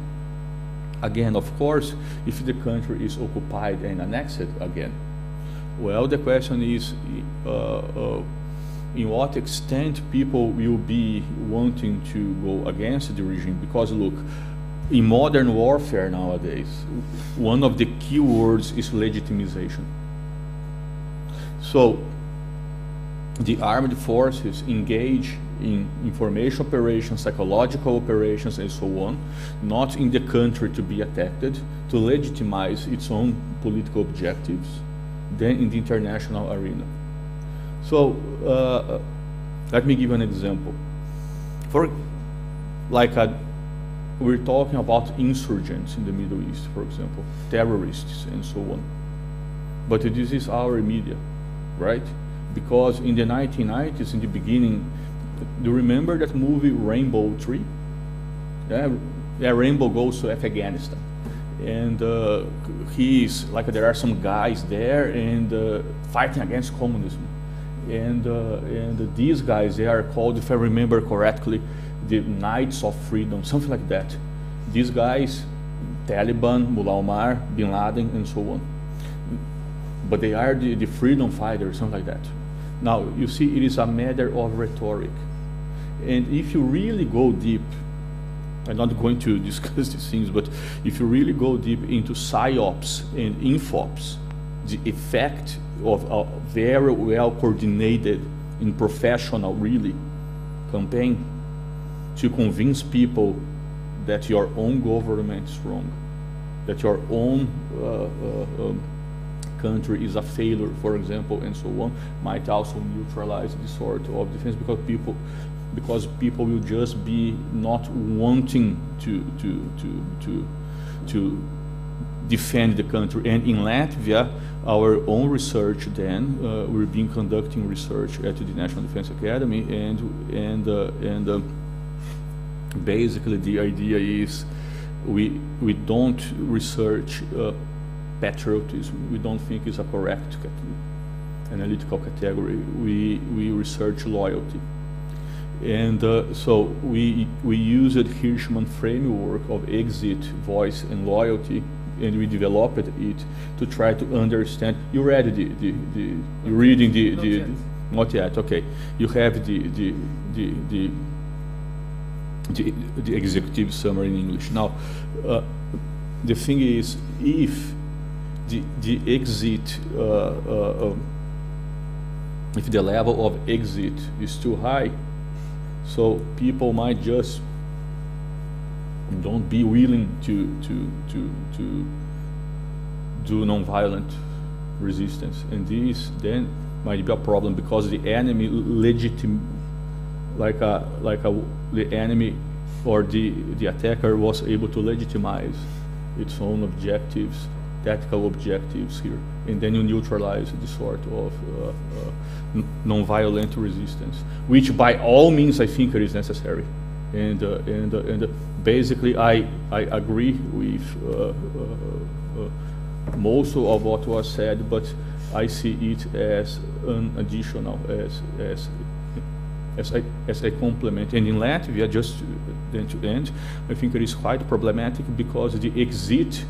again, of course, if the country is occupied and annexed again, well, the question is, in what extent people will be wanting to go against the regime? Because look, in modern warfare nowadays, one of the key words is legitimization. So the armed forces engage in information operations, psychological operations, and so on, not in the country to be attacked, to legitimize its own political objectives, then in the international arena. So let me give you an example. We're talking about insurgents in the Middle East, for example, terrorists and so on. But this is our media, right? Because in the 1990s, in the beginning, do you remember that movie Rainbow Tree? Yeah, Rainbow goes to Afghanistan. And he's like, there are some guys there and fighting against communism. And these guys, they are called, if I remember correctly, the Knights of Freedom, something like that. These guys, Taliban, Mullah Omar, Bin Laden, and so on. But they are the freedom fighters, something like that. Now, you see, it is a matter of rhetoric. And if you really go deep, I'm not going to discuss these things, but if you really go deep into psyops and infops, the effect of a very well coordinated and professional, really, campaign to convince people that your own government is wrong, that your own country is a failure, for example, and so on, might also neutralize this sort of defense, because people will just be not wanting to defend the country. And in Latvia, our own research then, we've been conducting research at the National Defense Academy, and basically the idea is we don't research patriotism. We don't think it's a correct analytical category. We research loyalty. And so we used Hirschman framework of exit, voice, and loyalty, and we developed it to try to understand. You read you're reading the not yet. Okay, you have the executive summary in English. Now, the thing is, if the exit, if the level of exit is too high, so people might just don't be willing to do non-violent resistance, and this then might be a problem, because the enemy the enemy or the attacker was able to legitimize its own objectives, tactical objectives here, and then you neutralize the sort of non-violent resistance, which by all means I think it is necessary. And basically I agree with most of what was said, but I see it as an additional, as a complement. And in Latvia, just then to end, I think it is quite problematic, because the exit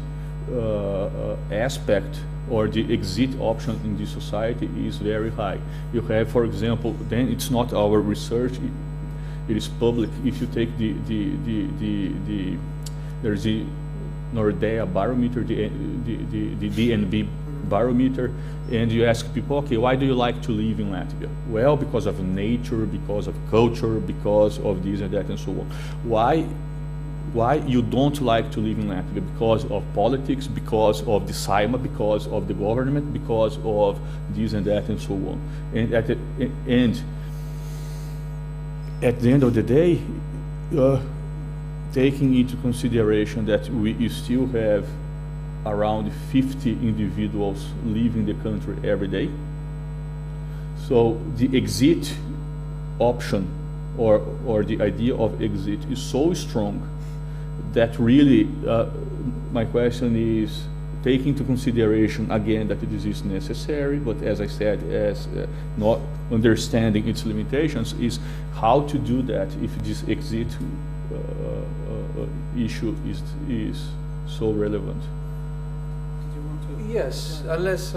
aspect or the exit option in this society is very high. You have, for example, then it's not our research, it is public. If you take there's the Nordea barometer, the DNB barometer, and you ask people, okay, why do you like to live in Latvia? Well, because of nature, because of culture, because of this and that and so on. Why you don't like to live in Latvia? Because of politics, because of the SAIMA, because of the government, because of this and that and so on. And at the end of the day, taking into consideration that we still have around 50 individuals leaving the country every day. So the exit option or the idea of exit is so strong that really my question is take into consideration again that this is necessary, but as I said, as not understanding its limitations, is how to do that if this exit issue is so relevant. Yes, unless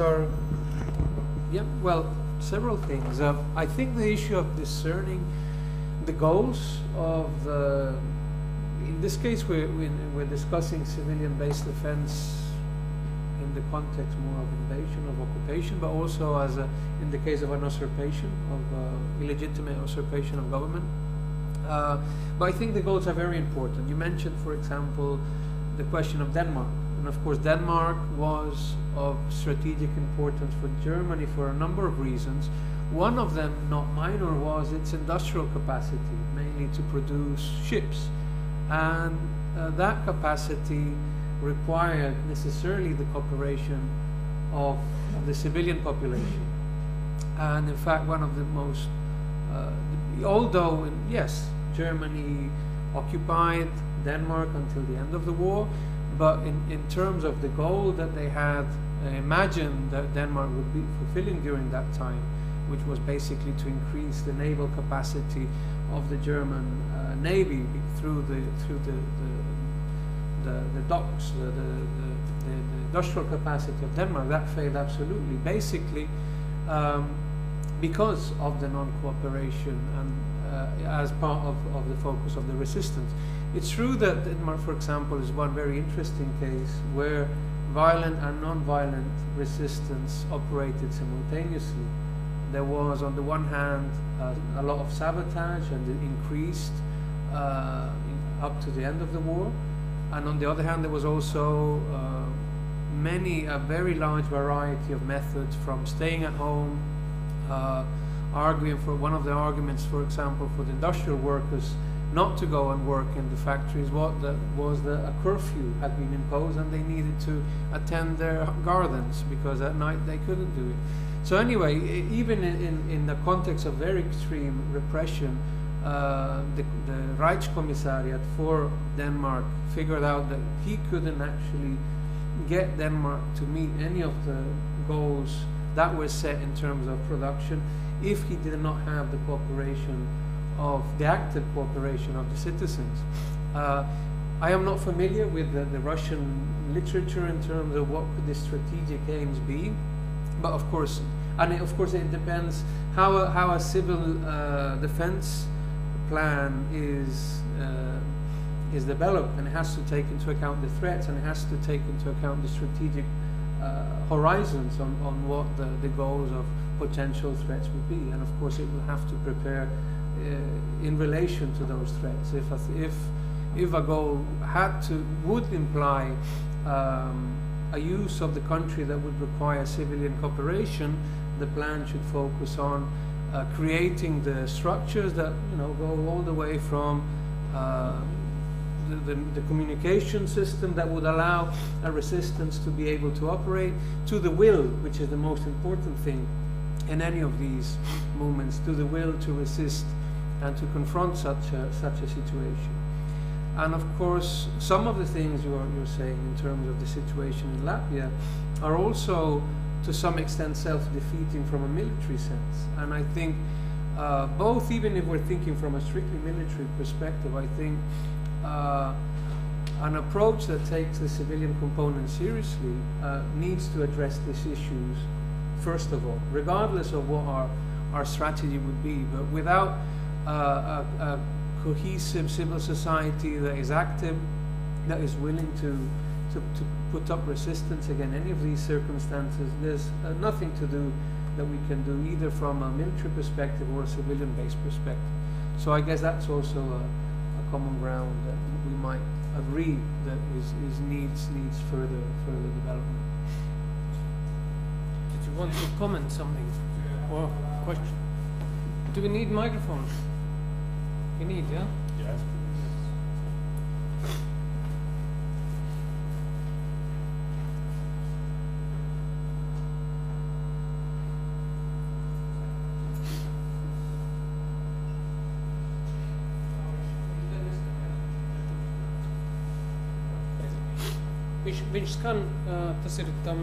well, several things. I think the issue of discerning the goals of the, in this case we're discussing civilian-based defense in the context more of invasion, of occupation, but also as in the case of an usurpation, of illegitimate usurpation of government. But I think the goals are very important. You mentioned, for example, the question of Denmark. And of course, Denmark was of strategic importance for Germany for a number of reasons. One of them, not minor, was its industrial capacity, mainly to produce ships. And that capacity required necessarily the cooperation of the civilian population. And in fact, one of the most, although, yes, Germany occupied Denmark until the end of the war, but in terms of the goal that they had imagined that Denmark would be fulfilling during that time, which was basically to increase the naval capacity of the German Navy through the docks, the industrial capacity of Denmark, that failed absolutely. Basically, because of the non-cooperation and as part of the focus of the resistance. It's true that Denmark, for example, is one very interesting case where violent and non-violent resistance operated simultaneously. There was, on the one hand, a lot of sabotage, and it increased up to the end of the war. And on the other hand, there was also a very large variety of methods, from staying at home, arguing for one of the arguments, for example, for the industrial workers not to go and work in the factories was that a curfew had been imposed and they needed to attend their gardens because at night they couldn't do it. So anyway, even in the context of very extreme repression, the Reichskommissariat for Denmark figured out that he couldn't actually get Denmark to meet any of the goals that were set in terms of production if he did not have the cooperation of the active cooperation of the citizens. I am not familiar with the Russian literature in terms of what could the strategic aims be, but of course, it depends how a civil defense plan is developed, and it has to take into account the threats, and it has to take into account the strategic horizons on what the goals of potential threats would be, and of course it will have to prepare in relation to those threats. If a goal would imply a use of the country that would require civilian cooperation, the plan should focus on creating the structures that go all the way from the communication system that would allow a resistance to be able to operate, to the will, which is the most important thing in any of these movements, to the will to resist and to confront such a situation. And of course, some of the things you're saying in terms of the situation in Latvia are also to some extent self-defeating from a military sense. And I think both, even if we're thinking from a strictly military perspective, I think an approach that takes the civilian component seriously needs to address these issues first of all, regardless of what our strategy would be. But without a cohesive civil society that is active, that is willing to to put up resistance against any of these circumstances. There's nothing to do that we can do either from a military perspective or a civilian-based perspective. So I guess that's also a common ground that we might agree that needs further development. Did you want to comment something or question? Do we need microphone? We need, yeah? Yes. Viņš skan, tas ir tam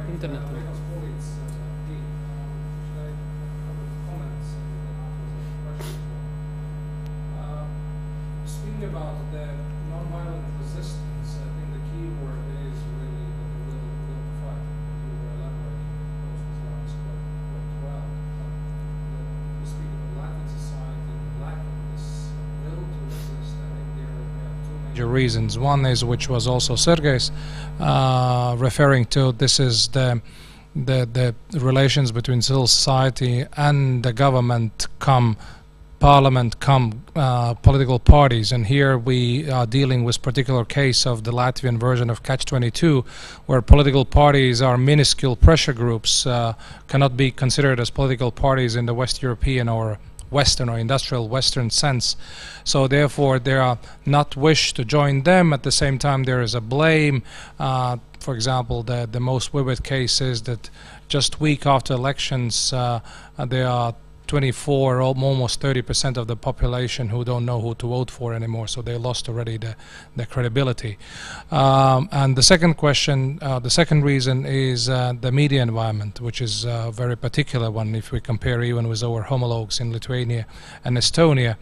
internetam. Speaking about the non-violent resistance, I think the key word is really the will to fight. You were elaborating those lines quite well. We speak of Latin society, the lack of this will to resist. I think there are two major reasons. One is, which was also Sergei's referring to, this is the relations between civil society and the government parliament political parties, and here we are dealing with particular case of the Latvian version of Catch-22, where political parties are minuscule pressure groups, cannot be considered as political parties in the West European or Western or industrial Western sense. So therefore they are not wished to join them. At the same time there is a blame. For example, the most vivid case is that just week after elections there are 24 or almost 30% of the population who don't know who to vote for anymore, so they lost already the credibility. And the second question, the second reason is the media environment, which is a very particular one if we compare even with our homologues in Lithuania and Estonia.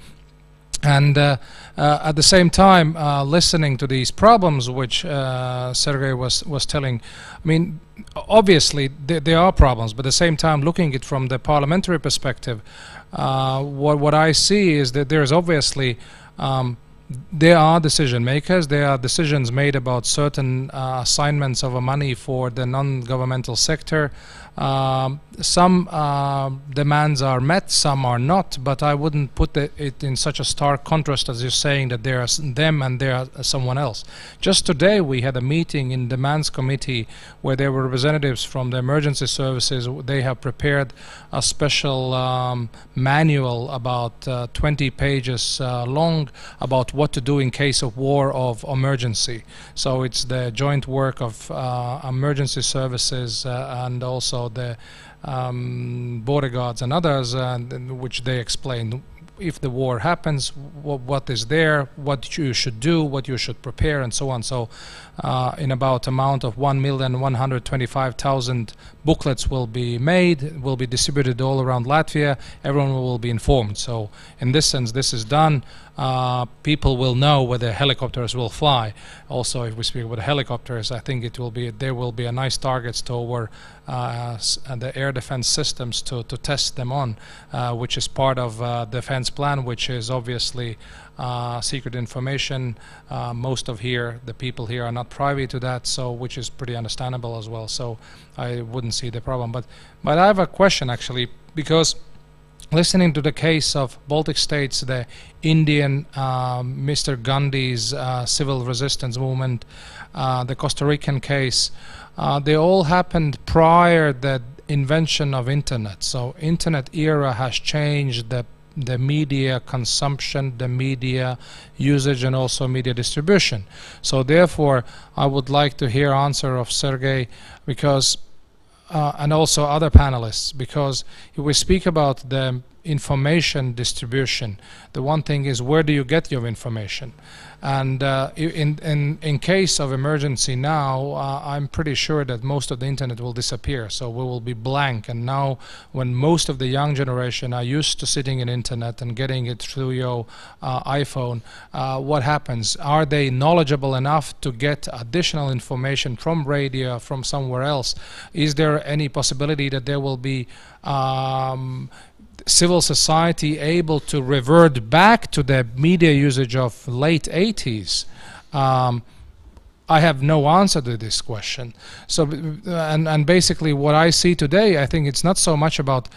And at the same time, listening to these problems which Sergei was telling, I mean, obviously there are problems, but at the same time, looking at it from the parliamentary perspective, what I see is that there is obviously there are decision makers, there are decisions made about certain assignments of money for the non-governmental sector. Some demands are met, some are not, but I wouldn't put it in such a stark contrast as you're saying that there are them and there are someone else. Just today we had a meeting in demands committee where there were representatives from the emergency services. They have prepared a special manual about 20 pages long about what to do in case of war of emergency. So it's the joint work of emergency services and also the border guards and others, which they explain if the war happens, what is there, what you should do, what you should prepare, and so on. So in about amount of 1,125,000 booklets will be made, will be distributed all around Latvia. Everyone will be informed. So in this sense, this is done. People will know whether helicopters will fly. Also, if we speak about helicopters, I think it will be, there will be a nice targets toward the air defense systems to test them on, which is part of defense plan, which is obviously secret information. Most of here, the people here are not privy to that, so which is pretty understandable as well. So I wouldn't see the problem. But I have a question actually, because listening to the case of Baltic states, the Indian Mr. Gandhi's civil resistance movement, the Costa Rican case, they all happened prior the invention of internet. So internet era has changed the media consumption, the media usage, and also media distribution. So therefore I would like to hear answer of Sergei, because and also other panelists, because if we speak about the information distribution, the one thing is, where do you get your information? And in case of emergency now, I'm pretty sure that most of the internet will disappear, so we will be blank. And now when most of the young generation are used to sitting in internet and getting it through your iPhone, what happens? Are they knowledgeable enough to get additional information from radio, from somewhere else? Is there any possibility that there will be civil society able to revert back to the media usage of late 80s? I have no answer to this question. So, and basically what I see today, I think it's not so much about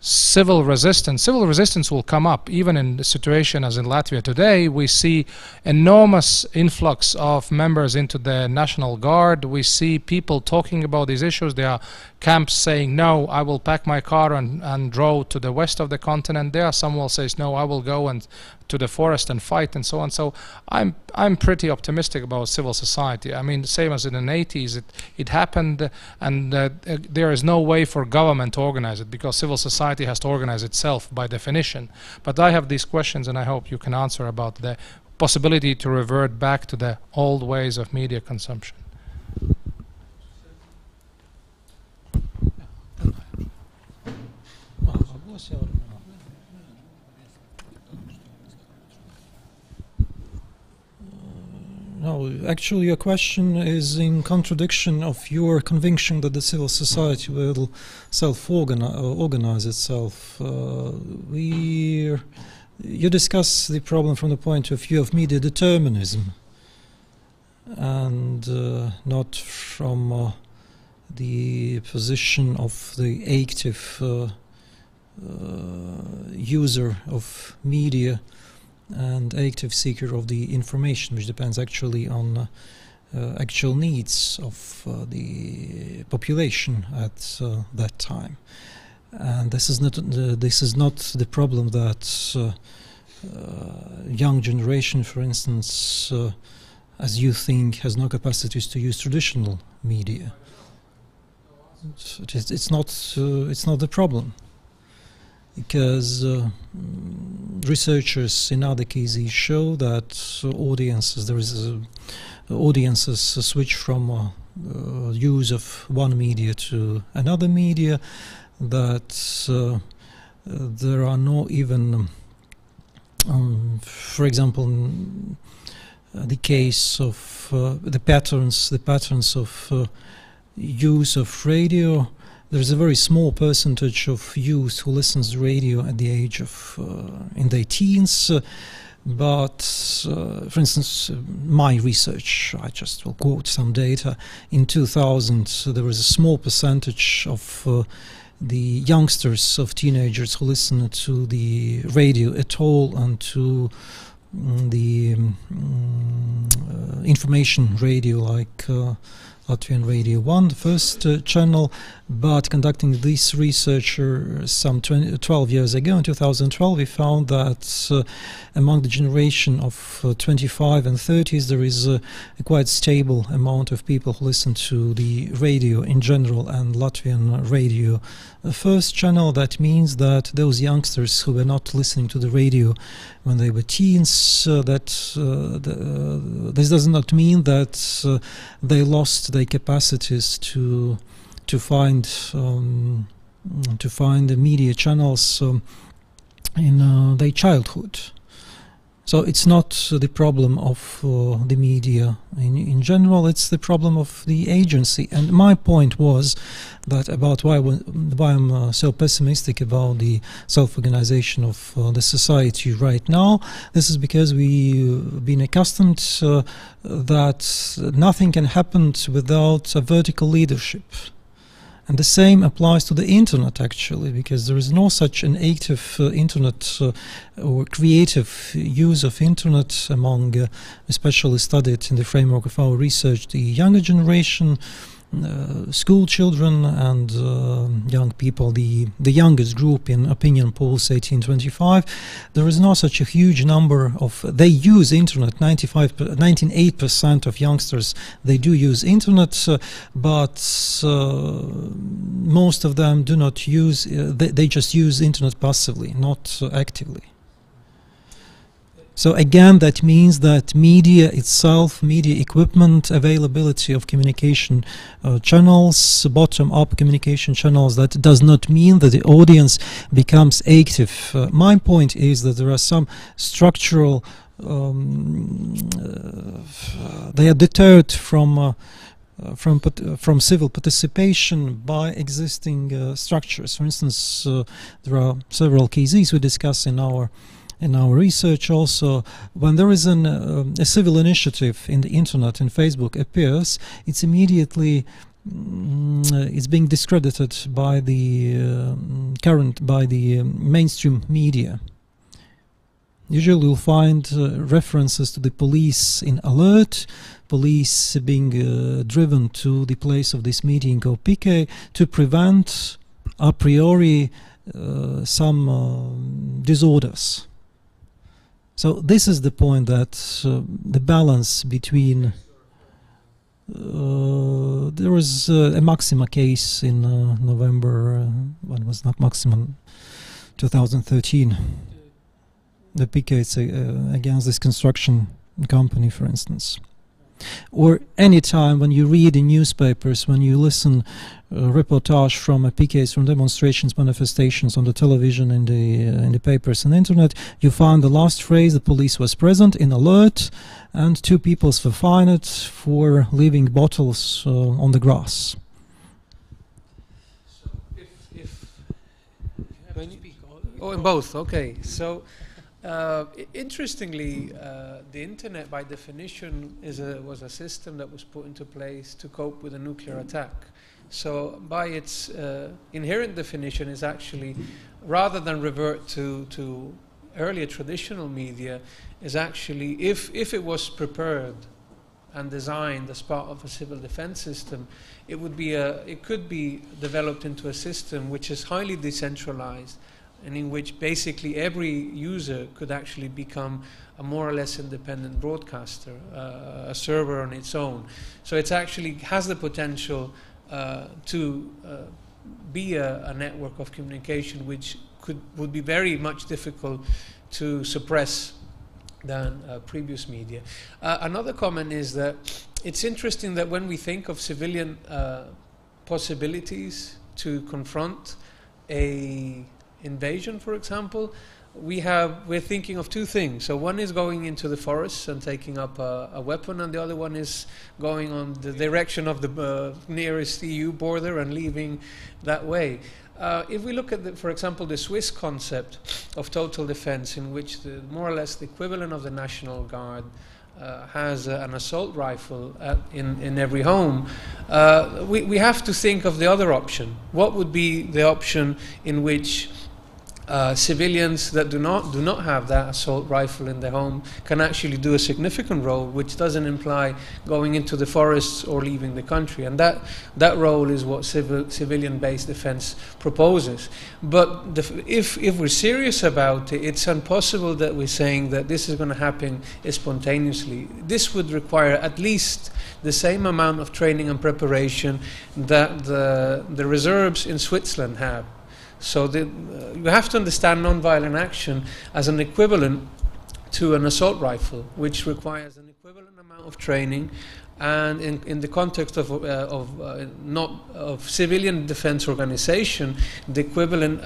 civil resistance. Civil resistance will come up even in the situation as in Latvia today. We see enormous influx of members into the National Guard. We see people talking about these issues. There are camps saying, no, I will pack my car and draw to the west of the continent. There are some will say, no, I will go and to the forest and fight and so on. So I'm pretty optimistic about civil society. I mean, same as in the 80s, it happened, and there is no way for government to organize it, because civil society has to organize itself by definition. But I have these questions, and I hope you can answer about the possibility to revert back to the old ways of media consumption. No, actually your question is in contradiction of your conviction that the civil society will self-organize itself. You discuss the problem from the point of view of media determinism, and not from the position of the active user of media and active seeker of the information, which depends actually on actual needs of the population at that time. And this is not the problem that young generation, for instance, as you think, has no capacities to use traditional media. It's not the problem. Because researchers in other cases show that audiences switch from use of one media to another media, that there are no even, for example, the case of the patterns of use of radio. There's a very small percentage of youth who listens to radio at the age of in their teens, but for instance, my research, I just will quote some data. In 2000, there was a small percentage of the youngsters, of teenagers, who listened to the radio at all, and to the information radio like Latvian Radio 1, the first channel. But conducting this research some 12 years ago, in 2012, we found that among the generation of 25 and 30s, there is a quite stable amount of people who listen to the radio in general and Latvian radio first channel. That means that those youngsters who were not listening to the radio when they were teens, this does not mean that they lost their capacities to find the media channels in their childhood. So it's not the problem of the media in general, it's the problem of the agency. And my point was that about why I'm so pessimistic about the self-organization of the society right now. This is because we've been accustomed that nothing can happen without a vertical leadership. And the same applies to the internet, actually, because there is no such an active internet or creative use of internet among, especially studied in the framework of our research, the younger generation, school children and young people, the youngest group in opinion polls, 18-25. There is not such a huge number of, they use internet, 98% of youngsters, they do use internet, but most of them do not use, they just use internet passively, not actively. So again, that means that media itself, media equipment, availability of communication channels, bottom-up communication channels, that does not mean that the audience becomes active. My point is that there are some structural, they are deterred from civil participation by existing structures. For instance, there are several cases we discuss in our in our research also, when there is a civil initiative in the internet and Facebook appears, it's immediately it's being discredited by the mainstream media. Usually you'll find references to the police in alert, police being driven to the place of this meeting or picket to prevent a priori some disorders. So this is the point, that the balance between there was a Maxima case in November, when was not Maxima, 2013. The pickets against this construction company, for instance. Or any time when you read in newspapers, when you listen reportage from pickets, from demonstrations, manifestations on the television, in the papers and internet, you find the last phrase: the police was present in alert, and 2 people were fined for leaving bottles on the grass. So if in both, okay. So interestingly, the internet, by definition, was a system that was put into place to cope with a nuclear attack. So by its inherent definition, is actually, rather than revert to earlier traditional media, is actually, if it was prepared and designed as part of a civil defense system, it could be developed into a system which is highly decentralized, and in which basically every user could actually become a more or less independent broadcaster, a server on its own. So it actually has the potential to be a network of communication which would be very much difficult to suppress than previous media. Another comment is that it's interesting that when we think of civilian possibilities to confront a invasion, for example, we're thinking of 2 things. So one is going into the forests and taking up a weapon, and the other one is going on the direction of the nearest EU border and leaving that way. If we look at, for example, the Swiss concept of total defense, in which more or less the equivalent of the National Guard has an assault rifle in every home, we have to think of the other option. What would be the option in which civilians that do not have that assault rifle in their home can actually do a significant role, which doesn't imply going into the forests or leaving the country, and that role is what civilian-based defense proposes. But if we're serious about it, it's impossible that we're saying that this is going to happen spontaneously. This would require at least the same amount of training and preparation that the reserves in Switzerland have. So you have to understand nonviolent action as an equivalent to an assault rifle, which requires an equivalent amount of training, and in the context of civilian defense organization, the equivalent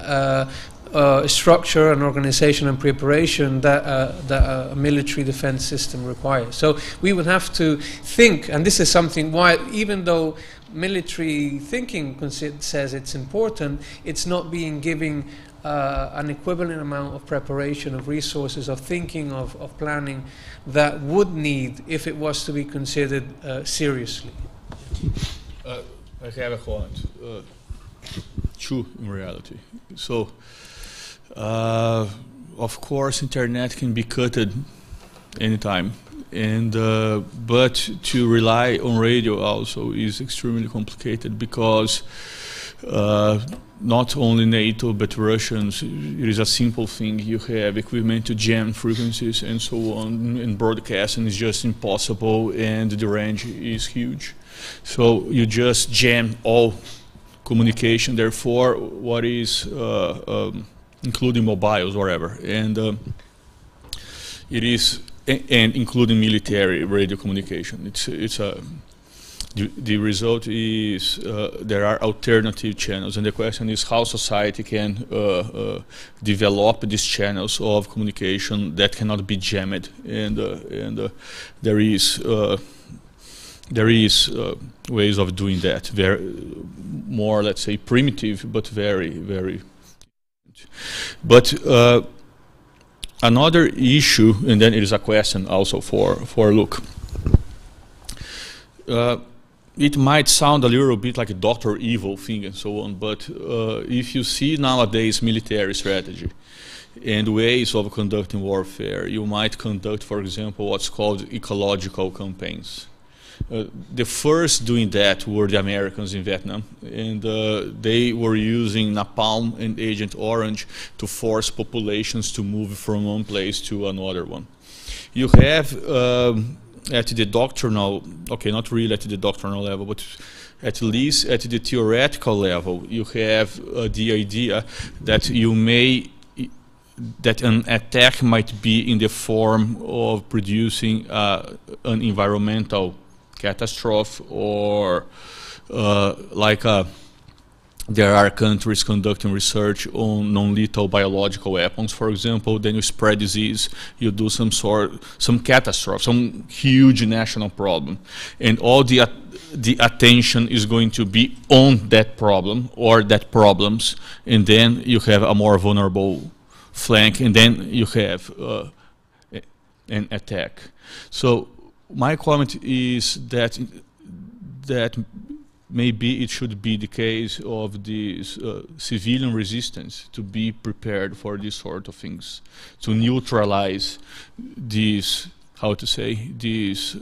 structure and organization and preparation that a military defense system requires. So we would have to think, and this is something why, even though military thinking says it's important, it's not being given an equivalent amount of preparation, of resources, of thinking, of planning that would need if it was to be considered seriously. I have a comment. 2 in reality. So, of course, internet can be cutted anytime. And but to rely on radio also is extremely complicated, because not only NATO but Russians, it is a simple thing. You have equipment to jam frequencies and so on, and broadcasting is just impossible, and the range is huge. So you just jam all communication. Therefore, what is including mobiles, whatever, and it is. And including military radio communication, the result is there are alternative channels, and the question is how society can develop these channels of communication that cannot be jammed, and there is ways of doing that, very more, let's say, primitive, but very, very. But another issue, and then it is a question also for Luke. It might sound a little bit like a Dr. Evil thing and so on, but if you see nowadays military strategy and ways of conducting warfare, you might conduct, for example, what's called ecological campaigns. The first doing that were the Americans in Vietnam, and they were using napalm and Agent Orange to force populations to move from one place to another one. You have at the doctrinal, okay, not really at the doctrinal level, but at least at the theoretical level, you have the idea that that an attack might be in the form of producing an environmental catastrophe, or there are countries conducting research on non-lethal biological weapons, for example. Then you spread disease, you do some catastrophe, some huge national problem, and all the attention is going to be on that problem or that problems, and then you have a more vulnerable flank, and then you have an attack. So my comment is that maybe it should be the case of this civilian resistance to be prepared for these sort of things, to neutralize these, how to say, these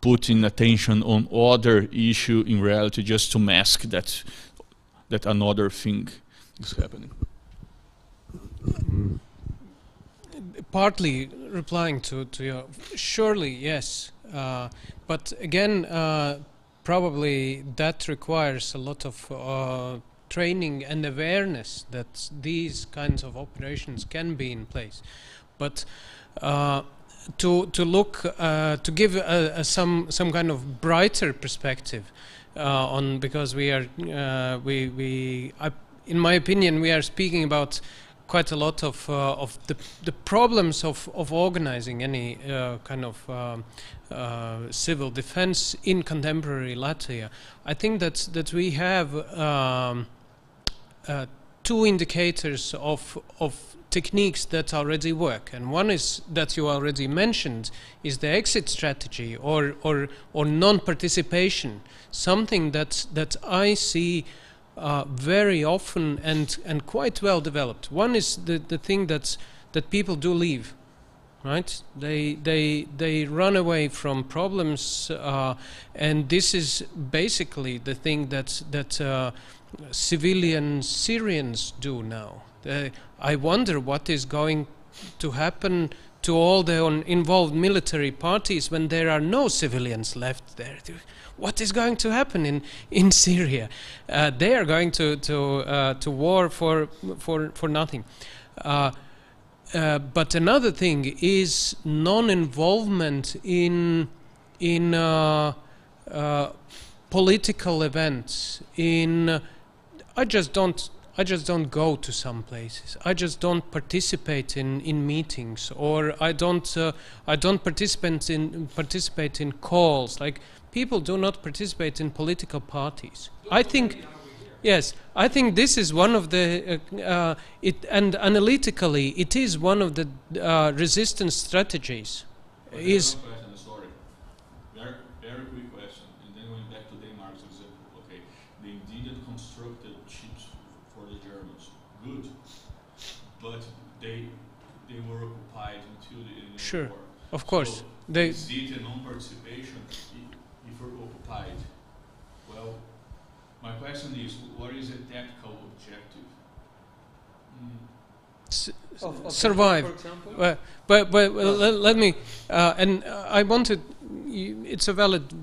putting attention on other issue in reality just to mask that another thing is happening. Partly replying to your, surely yes, but again, probably that requires a lot of training and awareness that these kinds of operations can be in place. But to look to give some kind of brighter perspective on, because we are in my opinion, we are speaking about quite a lot of the problems of organizing any kind of civil defense in contemporary Latvia. I think that we have two indicators of techniques that already work, and one is that you already mentioned is the exit strategy or non-participation, something that I see very often and quite well developed. One is the thing that people do leave, right? They run away from problems, and this is basically the thing that civilian Syrians do now. I wonder what is going to happen to all the involved military parties when there are no civilians left there. What is going to happen in Syria? They are going to war for nothing. But another thing is non-involvement in political events. I just don't go to some places. I just don't participate in meetings, or I don't participate in calls. Like, people do not participate in political parties. I think, yes, I think this is one of the and analytically it is one of the resistance strategigies. Is sorry, very quick question, and then going back to Denmark's example. Okay, they indeed constructed ships for the Germans. Good, but they were occupied until the end of the war. Of course. So they is it a non-participation if we're occupied? Well, my question is, what is a tactical objective? Survive. For example? But let me, and I wanted, it's a valid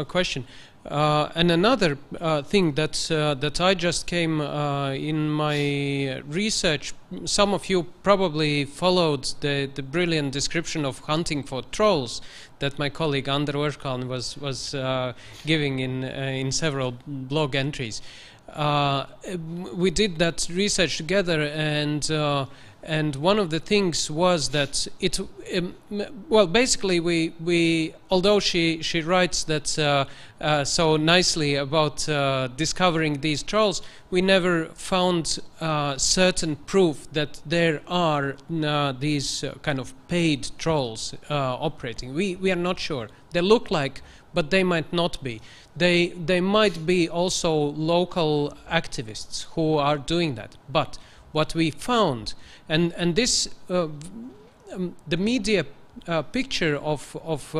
question. And another thing that I just came in my research, some of you probably followed the brilliant description of hunting for trolls that my colleague Ander Orkan was giving in several blog entries. We did that research together, and And one of the things was that it, well, basically we although she writes that so nicely about discovering these trolls, we never found certain proof that there are these kind of paid trolls operating. We are not sure. They look like, but they might not be. They might be also local activists who are doing that. But what we found, and this the media picture of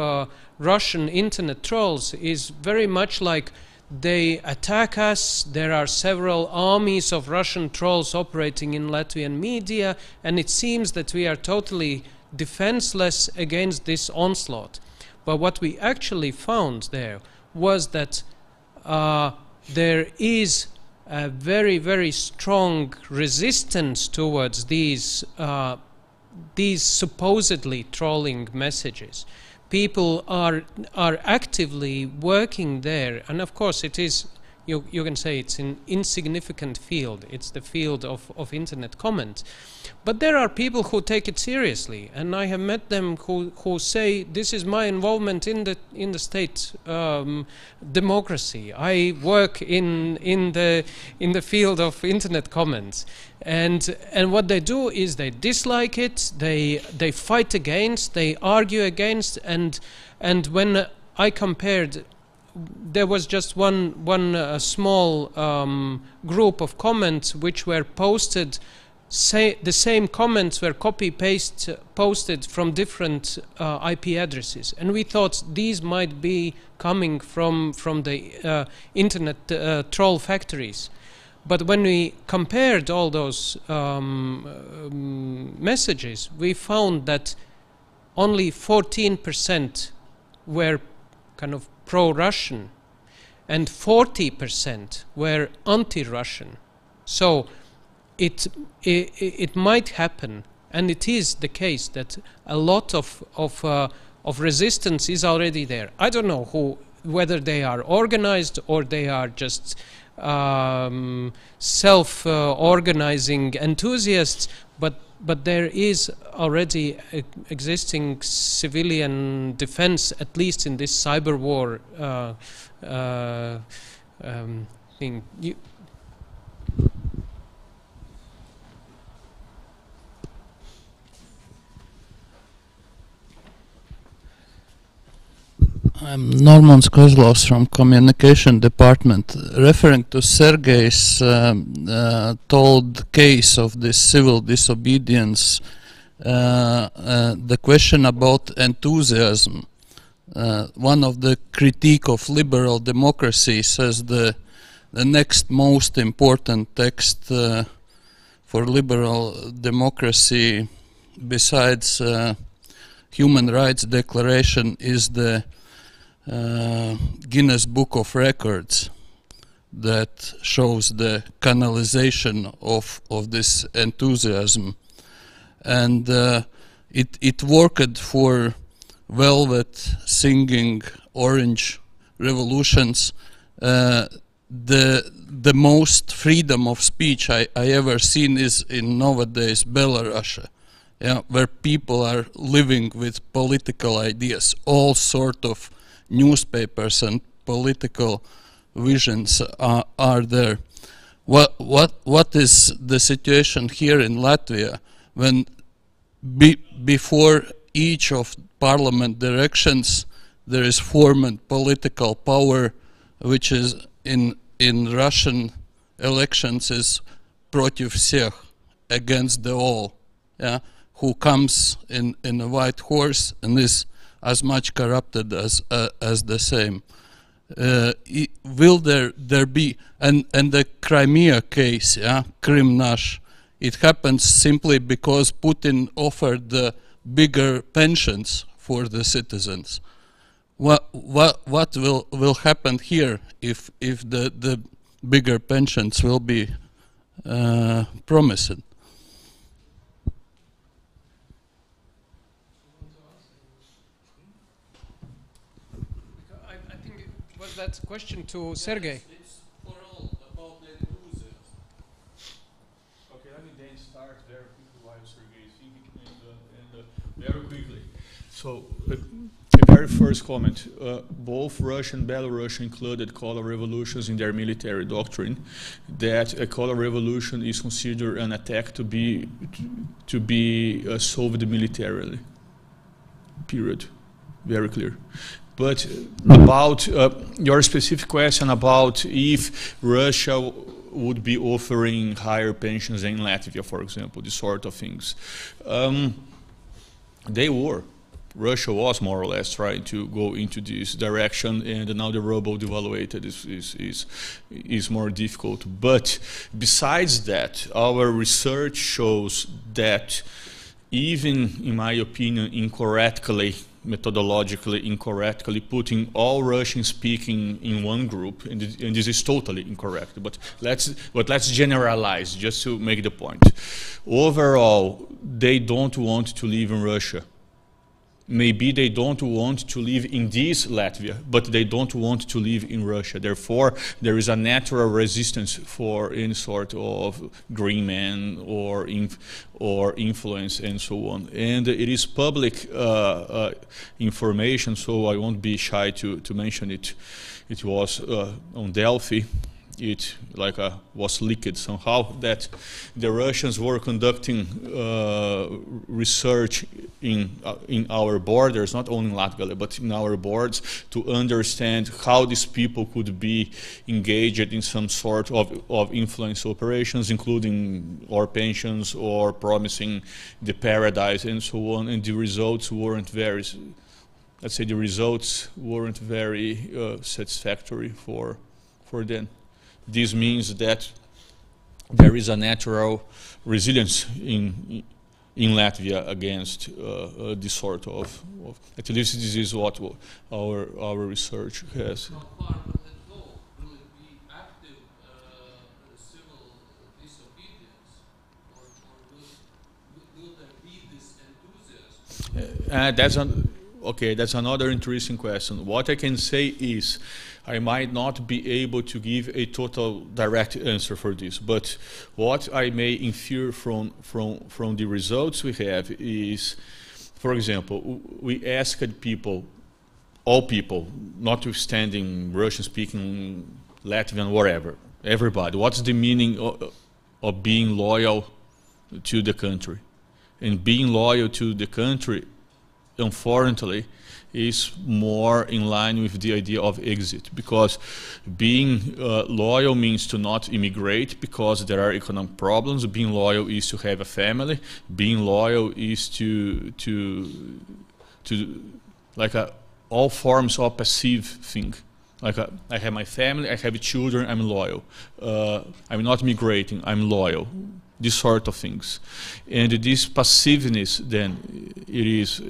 Russian internet trolls is very much like they attack us. There are several armies of Russian trolls operating in Latvian media, and it seems that we are totally defenseless against this onslaught. But what we actually found there was that there is a very, very strong resistance towards these supposedly trolling messages. People are actively working there, and of course it is, you can say it's an insignificant field. It's the field of internet comment. But there are people who take it seriously, and I have met them who say, this is my involvement in the state democracy. I work in the field of internet comments. And what they do is they dislike it, they fight against, they argue against, and when I compared, there was just one small group of comments which were posted. The same comments were copy-paste posted from different IP addresses, and we thought these might be coming from the internet troll factories. But when we compared all those messages, we found that only 14% were kind of pro-Russian, and 40% were anti-Russian. So it might happen, and it is the case, that a lot of resistance is already there. I don't know whether they are organized or they are just self-organizing enthusiasts, but there is already existing civilian defense, at least in this cyber war thing. I'm Norman Kozlovs from Communication Department. Referring to Sergei's told case of this civil disobedience, the question about enthusiasm. One of the critique of liberal democracy says the next most important text for liberal democracy besides Human Rights Declaration is the Guinness Book of Records that shows the canalization of this enthusiasm, and it worked for velvet, singing, orange revolutions. The most freedom of speech I ever seen is in nowadays Belarus, where people are living with political ideas, all sort of newspapers and political visions are there. What is the situation here in Latvia when before each of parliament directions there is formed political power, which is in Russian elections is против всех, against the all, who comes in a white horse and is as much corrupted as the same. Will there be, and the Crimea case, Krim Nash, it happens simply because Putin offered bigger pensions for the citizens. What will happen here if the bigger pensions will be promised? That question to Sergei. It's for all about the enthusiasm. Okay, let me then start there. while Sergey is thinking, and very quickly. So, a very first comment. Both Russia and Belarus included color revolutions in their military doctrine. That a color revolution is considered an attack to be solved militarily. Period. Very clear. But about your specific question about if Russia would be offering higher pensions in Latvia, for example, these sort of things. They were. Russia was more or less trying to go into this direction, and now the ruble devaluated is more difficult. But besides that, our research shows that even, in my opinion, methodologically incorrectly, putting all Russian speaking in one group, and this is totally incorrect, but let's generalize just to make the point. Overall, they don't want to live in Russia. Maybe they don't want to live in this Latvia, but they don't want to live in Russia. Therefore, there is a natural resistance for any sort of green man or influence and so on. And it is public information, so I won't be shy to mention it. It was on Delphi. It was leaked somehow that the Russians were conducting research in our borders, not only in Latvia, but in our borders, to understand how these people could be engaged in some sort of influence operations, including or pensions or promising the paradise and so on. And the results weren't very, let's say, the results weren't very satisfactory for them. This means that there is a natural resilience in Latvia against this sort of, at least this is what our research has. How far will it go? Will it be active civil disobedience, or will there be this enthusiasm? That's another interesting question. What I can say is, I might not be able to give a total direct answer for this, but what I may infer from the results we have is, for example, we asked people, all people, notwithstanding Russian-speaking, Latvian, whatever, everybody, what's the meaning of being loyal to the country? And being loyal to the country, unfortunately, is more in line with the idea of exit, because being loyal means to not immigrate because there are economic problems. Being loyal is to have a family. Being loyal is to all forms of passive thing. I have my family, I have children, I'm loyal. I'm not migrating, I'm loyal. These sort of things. And this passiveness, then, it is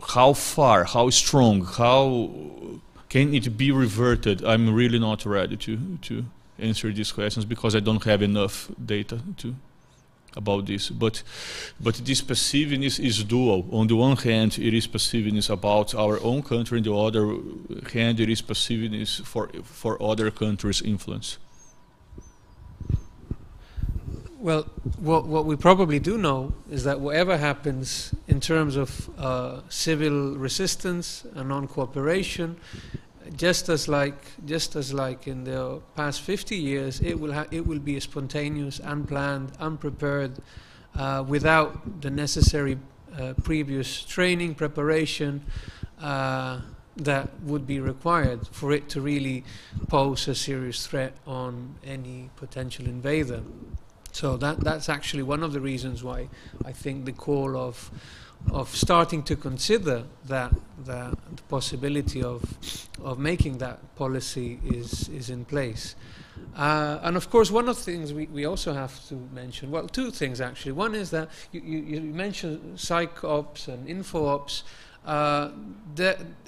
how far, how strong, how can it be reverted? I'm really not ready to answer these questions because I don't have enough data about this. But this passiveness is dual. On the one hand, it is passiveness about our own country. On the other hand, it is passiveness for other countries' influence. Well, what we probably do know is that whatever happens in terms of civil resistance and non-cooperation, just as like in the past 50 years, it will be spontaneous, unplanned, unprepared, without the necessary previous training, preparation that would be required for it to really pose a serious threat on any potential invader. So that's actually one of the reasons why I think the call of starting to consider the possibility of making that policy is in place. And of course, one of the things we also have to mention, well, two things actually. One is that you mentioned psych ops and info ops.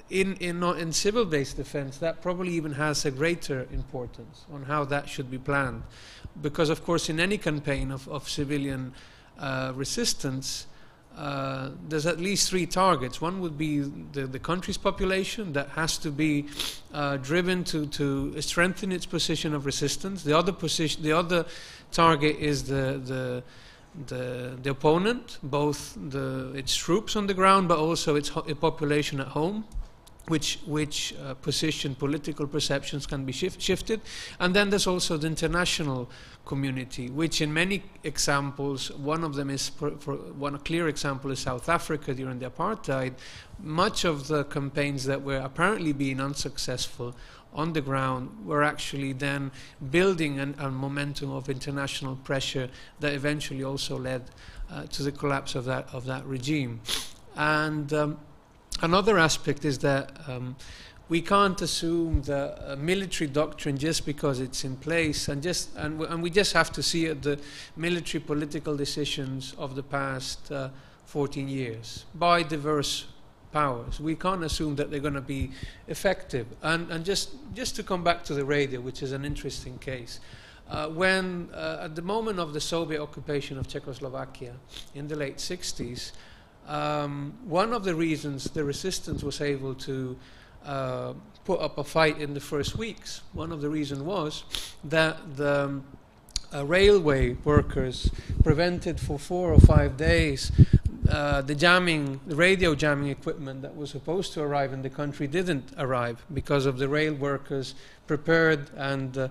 In civil-based defense, that probably even has a greater importance on how that should be planned. Because, of course, in any campaign of civilian resistance, there's at least three targets. One would be the country's population that has to be driven to strengthen its position of resistance. The other target is the opponent, both its troops on the ground, but also its population at home, which political perceptions can be shifted. And then there's also the international community, which in many examples, one of them is, one clear example is South Africa during the apartheid. Much of the campaigns that were apparently being unsuccessful on the ground were actually then building a momentum of international pressure that eventually also led to the collapse of that regime. And another aspect is that we can't assume that a military doctrine just because it's in place, and we just have to see the military political decisions of the past 14 years by diverse powers. We can't assume that they're going to be effective. And just to come back to the radio, which is an interesting case, when at the moment of the Soviet occupation of Czechoslovakia in the late 60s, one of the reasons the resistance was able to put up a fight in the first weeks, one of the reasons was that the railway workers prevented for 4 or 5 days the radio jamming equipment that was supposed to arrive in the country didn't arrive, because of the rail workers prepared and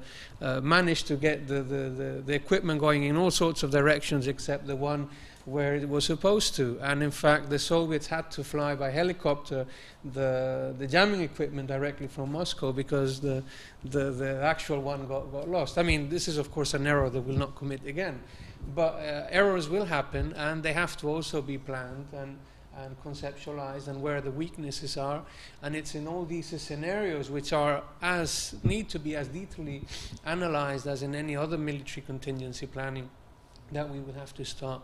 managed to get the equipment going in all sorts of directions except the one where it was supposed to. And in fact, the Soviets had to fly by helicopter the jamming equipment directly from Moscow, because the actual one got lost. I mean, this is of course an error that will not commit again, but errors will happen, and they have to also be planned and conceptualized, and where the weaknesses are. And it's in all these scenarios, which need to be as deeply analyzed as in any other military contingency planning, that we would have to start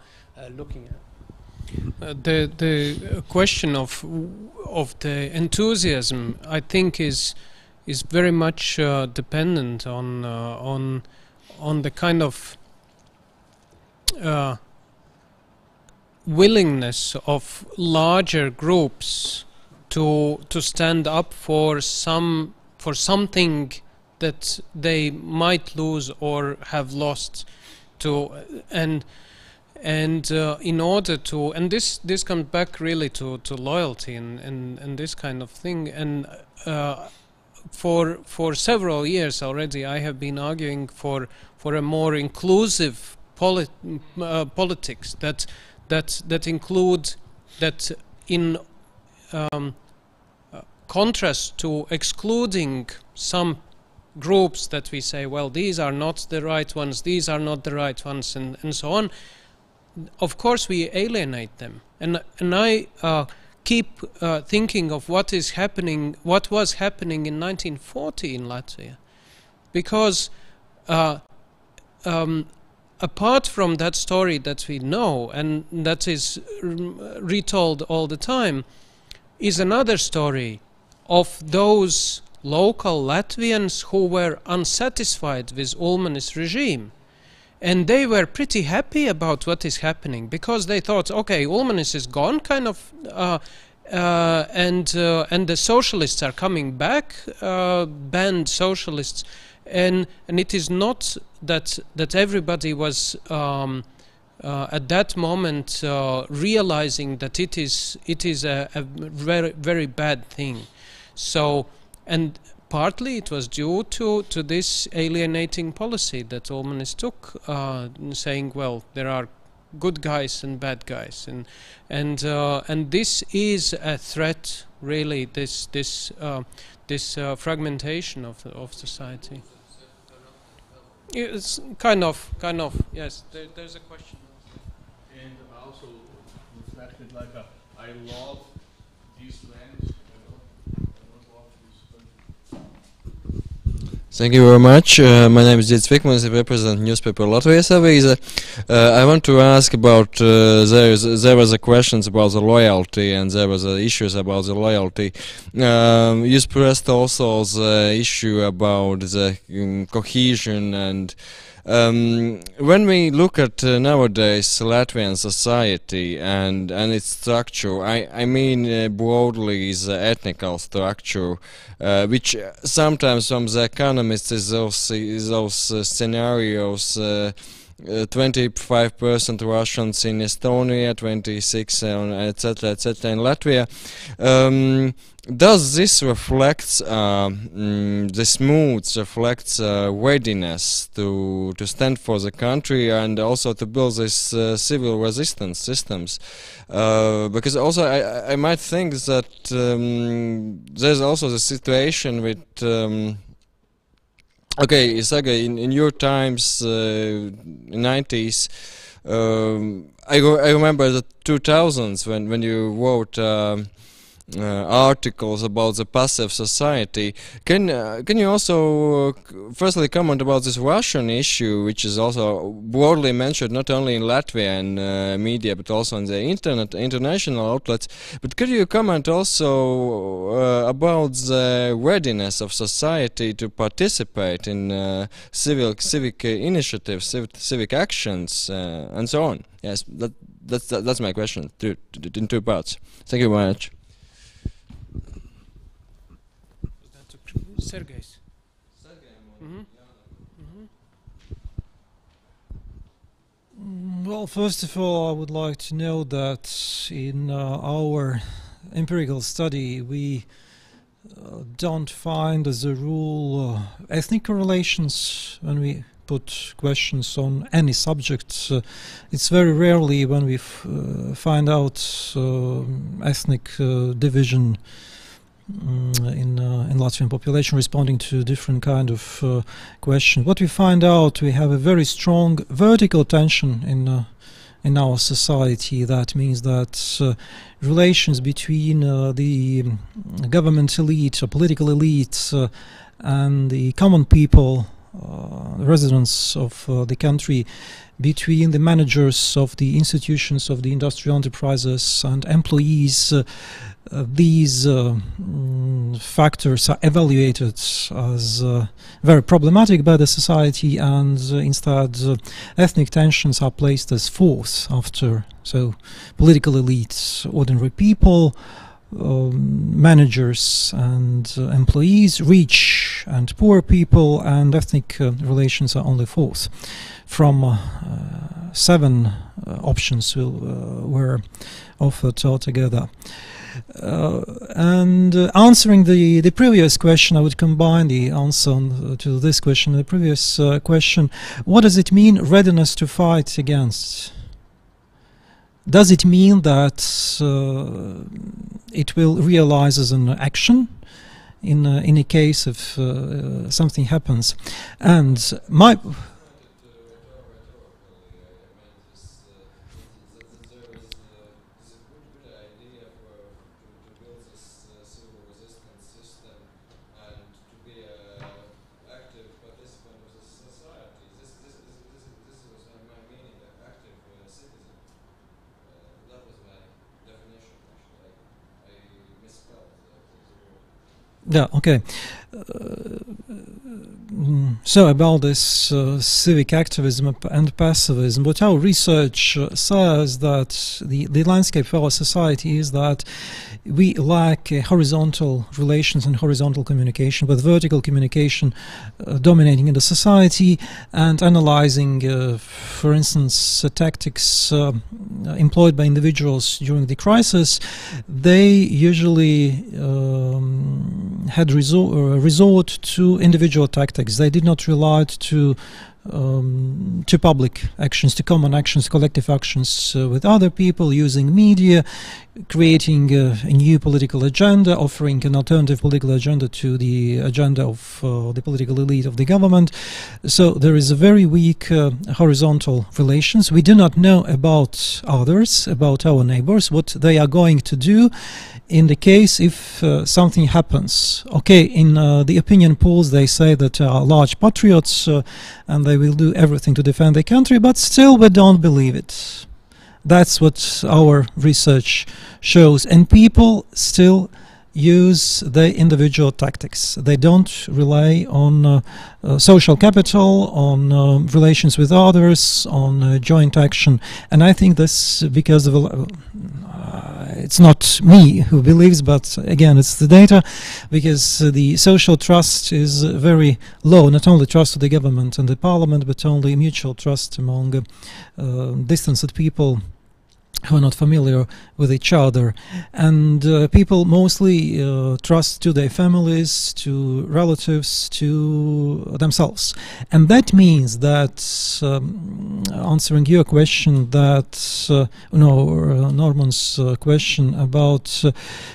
looking at. The question of the enthusiasm, I think, is very much dependent on the kind of willingness of larger groups to stand up for something that they might lose or have lost. And in order to, and this comes back really to loyalty and this kind of thing. And for several years already, I have been arguing for a more inclusive politics that include, that in contrast to excluding some groups that we say, well, these are not the right ones, these are not the right ones, and so on. Of course, we alienate them, and I keep thinking of what was happening in 1940 in Latvia, because apart from that story that we know and that is retold all the time, is another story of those local Latvians who were unsatisfied with Ulmanis regime. And they were pretty happy about what is happening, because they thought, okay, Ulmanis is gone, kind of, and the socialists are coming back, banned socialists, and it is not that everybody was at that moment realizing that it is a very, very bad thing. So, and partly it was due to this alienating policy that Ulmanis took, saying, well, there are good guys and bad guys, and this is a threat, really. This fragmentation of society. It's kind of yes. There's a question. And also reflected like I love this land. Thank you very much. My name is Dzirciema. I represent newspaper Latvijas Avīze. I want to ask about there was a questions about the loyalty, and there was issues about the loyalty. You expressed also the issue about the cohesion and When we look at nowadays Latvian society and its structure, I mean broadly the ethnical structure, which sometimes from the economists is those scenarios. 25% Russians in Estonia, 26%, etc., etc. in Latvia. Does this reflects this mood reflects readiness to stand for the country and also to build this civil resistance systems? Because also I might think that there's also the situation with okay, Sergei, in your times, 90s, I remember the 2000s when you wrote articles about the passive society. Can you also firstly comment about this Russian issue, which is also broadly mentioned not only in Latvian media but also on the international outlets? But could you comment also about the readiness of society to participate in civic initiatives, civic actions, and so on? Yes, that's my question in two parts. Thank you very much. Sergejs. Well, first of all, I would like to note that in our empirical study we don't find as a rule ethnic correlations when we put questions on any subject. It's very rarely when we find out ethnic division in Latvian population responding to different kind of questions. What we find out, we have a very strong vertical tension in our society. That means that relations between the government elite or political elite and the common people, residents of the country, between the managers of the institutions of the industrial enterprises and employees, these factors are evaluated as very problematic by the society, and instead ethnic tensions are placed as fourth after. So political elites, ordinary people, managers and employees, rich and poor people, and ethnic relations are only fourth. From 7 options were offered altogether. And answering the previous question, I would combine the answer to this question, the previous question. What does it mean, readiness to fight against? Does it mean that it will realize as an action in a case if something happens? And my yeah, okay. So about this civic activism and passivism, what our research says that the landscape for our society is that we lack horizontal relations and horizontal communication, with vertical communication dominating in the society, and analyzing, for instance, tactics employed by individuals during the crisis. They usually had resort to individual tactics. They did not rely to public actions, to common actions, collective actions with other people, using media, creating a new political agenda, offering an alternative political agenda to the agenda of the political elite of the government. So there is a very weak horizontal relations. We do not know about others, about our neighbors, what they are going to do in the case if something happens. Okay, in the opinion polls they say that they are large patriots and they will do everything to defend their country, but still we don't believe it. That's what our research shows, and people still use the individual tactics. They don't rely on social capital, on relations with others, on joint action. And I think this because of it's not me who believes, but again, it's the data, because the social trust is very low, not only trust to the government and the parliament, but only mutual trust among distanced people who are not familiar with each other. And people mostly trust to their families, to relatives, to themselves. And that means that, answering your question, that, Norman's question about,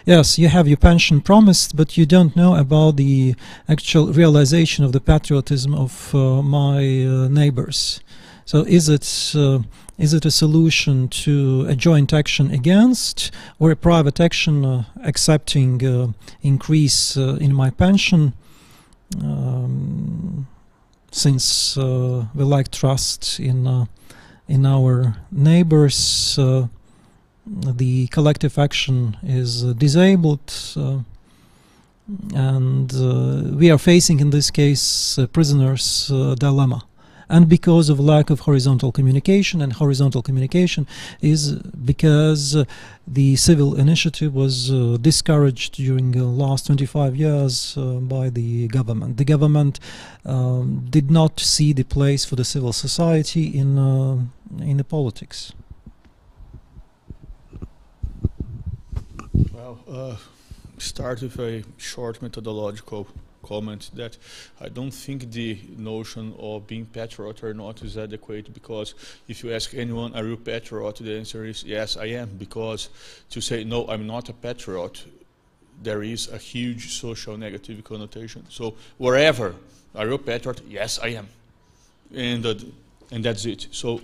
yes, you have your pension promised, but you don't know about the actual realization of the patriotism of my neighbors. So is it a solution to a joint action against, or a private action accepting increase in my pension, since we lack trust in our neighbors, the collective action is disabled, and we are facing in this case a prisoner's dilemma. And because of lack of horizontal communication, and horizontal communication is because the civil initiative was discouraged during the last 25 years by the government. The government did not see the place for the civil society in the politics. Well, start with a short methodological comment that I don't think the notion of being patriot or not is adequate, because if you ask anyone, are you a patriot, the answer is yes, I am, because to say no, I'm not a patriot, there is a huge social negative connotation. So wherever, are you a patriot? Yes, I am. And that's it. So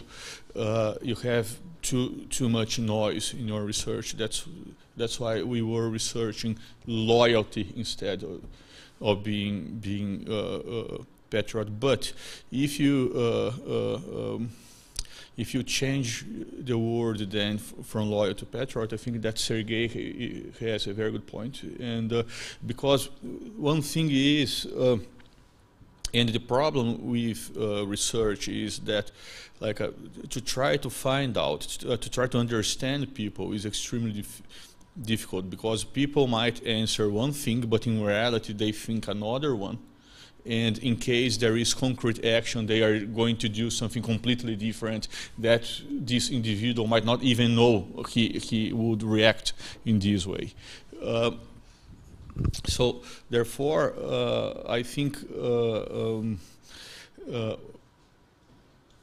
you have too much noise in your research. That's why we were researching loyalty instead of being patriot. But if you change the word then from loyal to patriot, I think that Sergei has a very good point. And because one thing is, and the problem with research is that, like, to try to find out, to try to understand people is extremely difficult, because people might answer one thing, but in reality they think another one. And in case there is concrete action, they are going to do something completely different that this individual might not even know he would react in this way. So therefore, I think,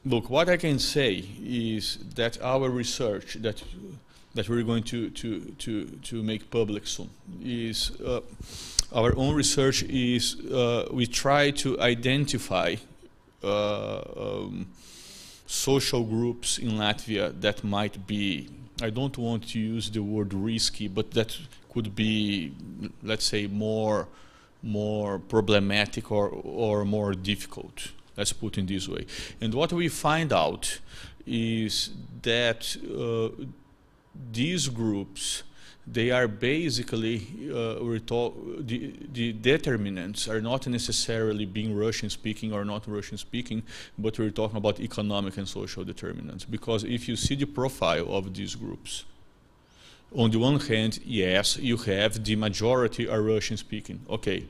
look, what I can say is that our research that we're going to make public soon is our own research is we try to identify social groups in Latvia that might be, I don't want to use the word risky, but that could be, let's say, more problematic or more difficult. Let's put it this way. And what we find out is that these groups, they are basically, the determinants are not necessarily being Russian-speaking or not Russian-speaking, but we're talking about economic and social determinants. Because if you see the profile of these groups, on the one hand, yes, you have the majority are Russian-speaking, okay.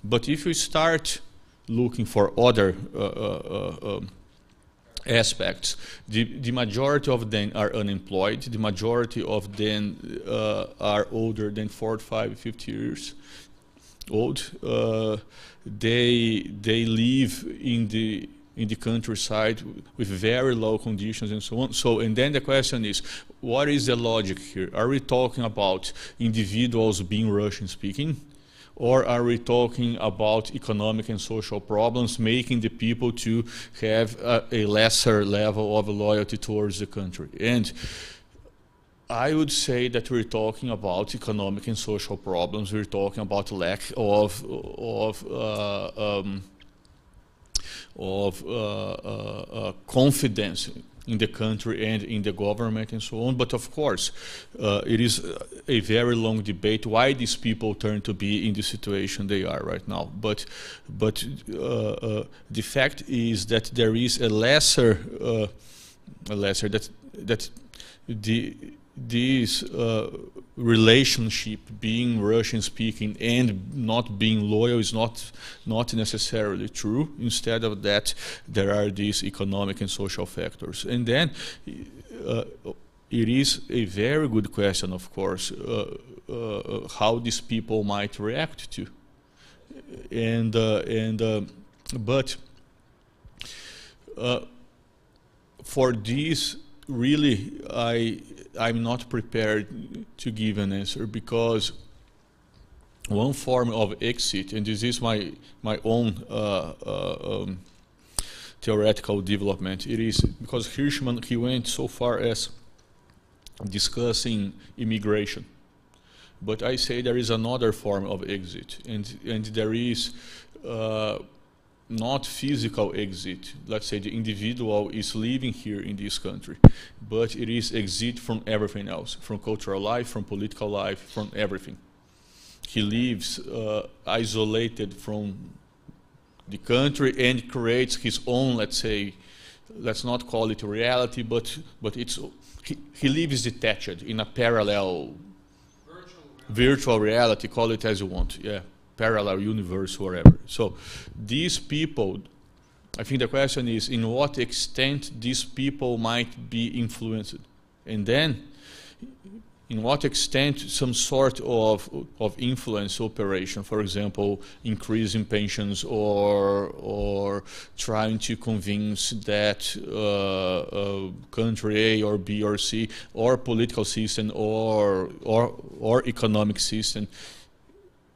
But if you start looking for other aspects, the majority of them are unemployed, the majority of them are older than 45, 50 years old. They live in the countryside with very low conditions and so on. So, and then the question is, what is the logic here? Are we talking about individuals being Russian-speaking? Or are we talking about economic and social problems, making the people to have a lesser level of loyalty towards the country? And I would say that we're talking about economic and social problems. We're talking about lack of confidence in the country and in the government and so on. But of course, it is a very long debate why these people turn to be in the situation they are right now. But the fact is that there is a lesser that this relationship being Russian speaking and not being loyal is not necessarily true. Instead of that, there are these economic and social factors. And then it is a very good question, of course, how these people might react to. But for this, really, I'm not prepared to give an answer, because one form of exit, and this is my own theoretical development, it is because Hirschman, he went so far as discussing immigration. But I say there is another form of exit, and there is not physical exit. Let's say the individual is living here in this country, but it is exit from everything else, from cultural life, from political life, from everything. He lives isolated from the country and creates his own, let's say, let's not call it reality, but it's he lives detached in a parallel virtual reality, call it as you want, yeah. Parallel universe, whatever. So these people, I think the question is in what extent these people might be influenced, and then in what extent some sort of influence operation, for example, increasing pensions or trying to convince that country A or B or C or political system or economic system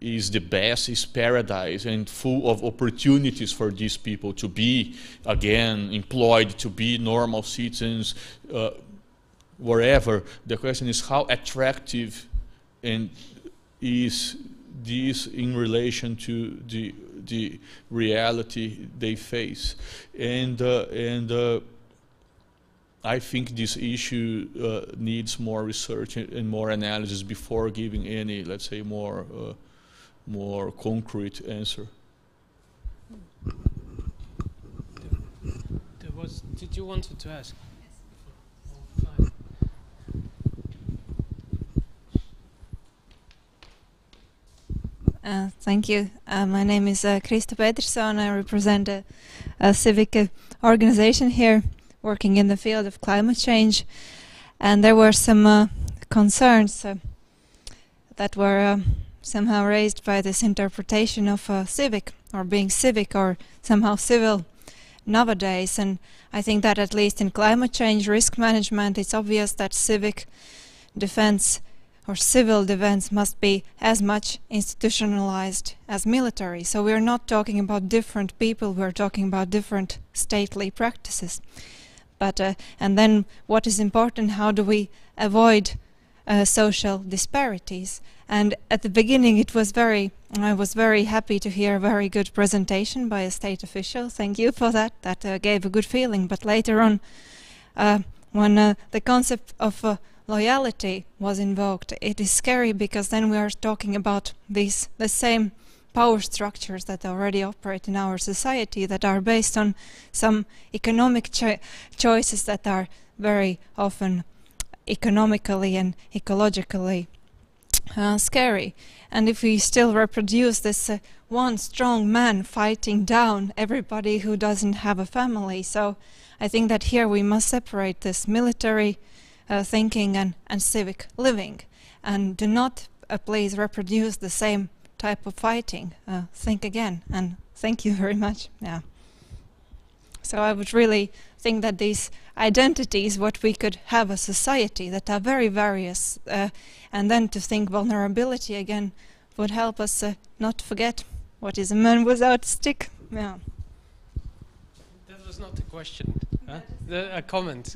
is the best, is paradise and full of opportunities for these people to be again employed, to be normal citizens, wherever. The question is how attractive and is this in relation to the reality they face, and I think this issue needs more research and more analysis before giving any, let's say, more concrete answer. Did you want to ask? Thank you. My name is Krista Petersson. I represent a civic organization here working in the field of climate change. And there were some concerns that were somehow raised by this interpretation of civic, or being civic, or somehow civil nowadays. And I think that at least in climate change risk management, it's obvious that civic defense or civil defense must be as much institutionalized as military. So we're not talking about different people, we're talking about different stately practices. But and then what is important, how do we avoid social disparities? And at the beginning it was I was very happy to hear a very good presentation by a state official. Thank you for that. That gave a good feeling. But later on, when the concept of loyalty was invoked, it is scary, because then we are talking about the same power structures that already operate in our society, that are based on some economic choices that are very often economically and ecologically scary. And if we still reproduce this one strong man fighting down everybody who doesn't have a family, so I think that here we must separate this military thinking and civic living, and do not please reproduce the same type of fighting. Think again, and thank you very much. Yeah. So I would really think that these identities, what we could have a society that are very various, and then to think vulnerability again would help us not forget what is a man without a stick. Yeah. That was not a question, huh? A comment.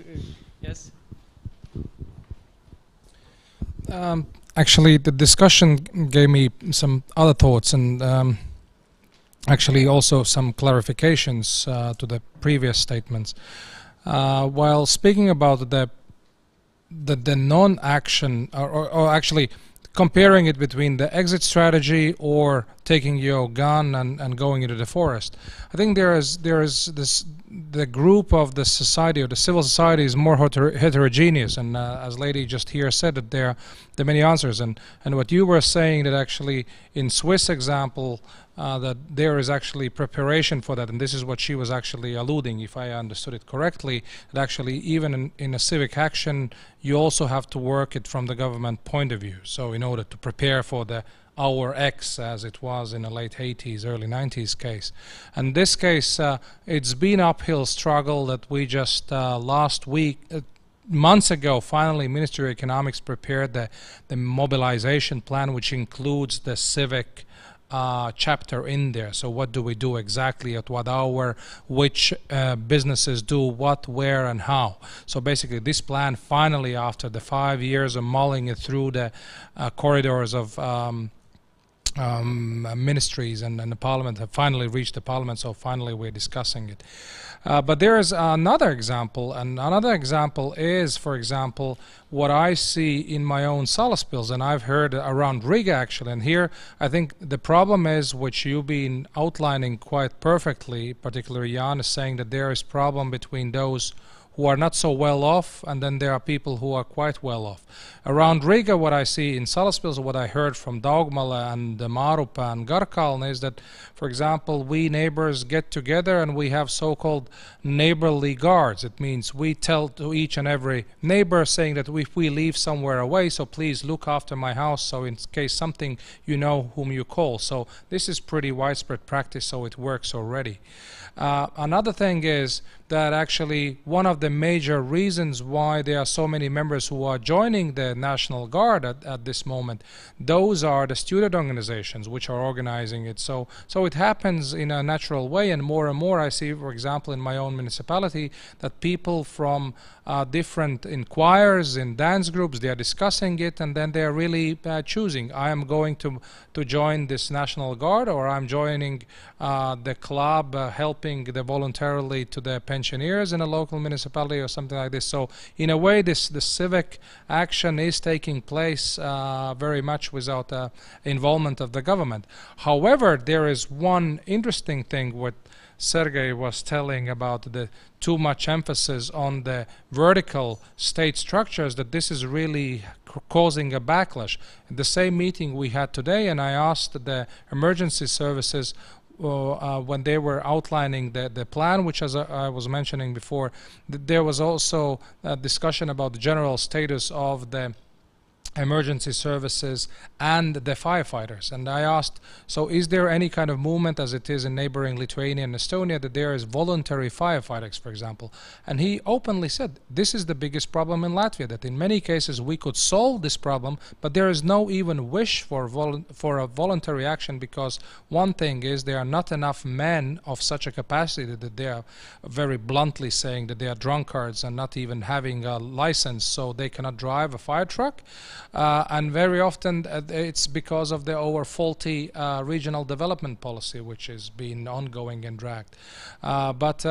Yes? Actually, the discussion gave me some other thoughts, and actually also some clarifications to the previous statements. while speaking about the non-action, or actually comparing it between the exit strategy or taking your gun and going into the forest, I think there is the group of the society, or the civil society, is more heterogeneous, and as lady just here said, that there are many answers, and what you were saying, that actually in Swiss example, that there is actually preparation for that, and this is what she was actually alluding, if I understood it correctly, that actually even in a civic action you also have to work it from the government point of view, so in order to prepare for the Our X, as it was in the late 80s, early 90s case. And this case, it's been uphill struggle that we just last week, months ago, finally Ministry of Economics prepared the mobilization plan, which includes the civic chapter in there. So what do we do exactly, at what hour, which businesses do what, where, and how. So basically this plan finally, after the 5 years of mulling it through the corridors of ministries and the parliament, have finally reached the parliament, so finally we're discussing it. But there is another example, and another example is, for example, what I see in my own Salaspils, and I've heard around Riga actually, and here I think the problem is, which you've been outlining quite perfectly, particularly Jan is saying that there is problem between those who are not so well off, and then there are people who are quite well off. Around Riga, what I see in Salaspils, what I heard from Daugmale and Mārupa and Garkalna is that, for example, we neighbors get together and we have so-called neighborly guards. It means we tell to each and every neighbor saying that if we leave somewhere away, so please look after my house, so in case something, you know whom you call. So this is pretty widespread practice, so it works already. Another thing is that actually one of the major reasons why there are so many members who are joining the National Guard at this moment, those are the student organizations which are organizing it. So it happens in a natural way, and more I see, for example, in my own municipality, that people from different in choirs, in dance groups, they are discussing it, and then they are really choosing, I am going to join this National Guard, or I'm joining the club helping the voluntarily to the pensioners in a local municipality or something like this. So in a way the civic action is taking place very much without involvement of the government. However, there is one interesting thing what Sergei was telling about the too much emphasis on the vertical state structures, that this is really causing a backlash. In the same meeting we had today, and I asked the emergency services when they were outlining the plan, which, as I was mentioning before, there was also a discussion about the general status of the emergency services and the firefighters, and I asked, so is there any kind of movement, as it is in neighboring Lithuania and Estonia, that there is voluntary firefighters, for example? And he openly said this is the biggest problem in Latvia, that in many cases we could solve this problem, but there is no even wish for a voluntary action, because one thing is there are not enough men of such a capacity that they are very bluntly saying that they are drunkards and not even having a license, so they cannot drive a fire truck. And very often it's because of the over faulty regional development policy, which has been ongoing and dragged. But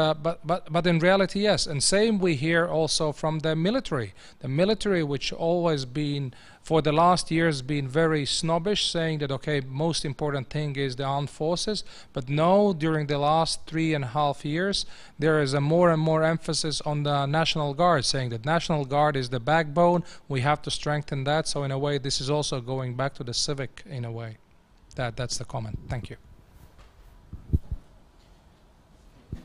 in reality, yes. And same we hear also from the military. The military, which always been for the last years been very snobbish, saying that okay, most important thing is the armed forces, but no, during the last 3.5 years there is a more and more emphasis on the National Guard, saying that National Guard is the backbone, we have to strengthen that. So in a way this is also going back to the civic in a way. That's the comment. Thank you. I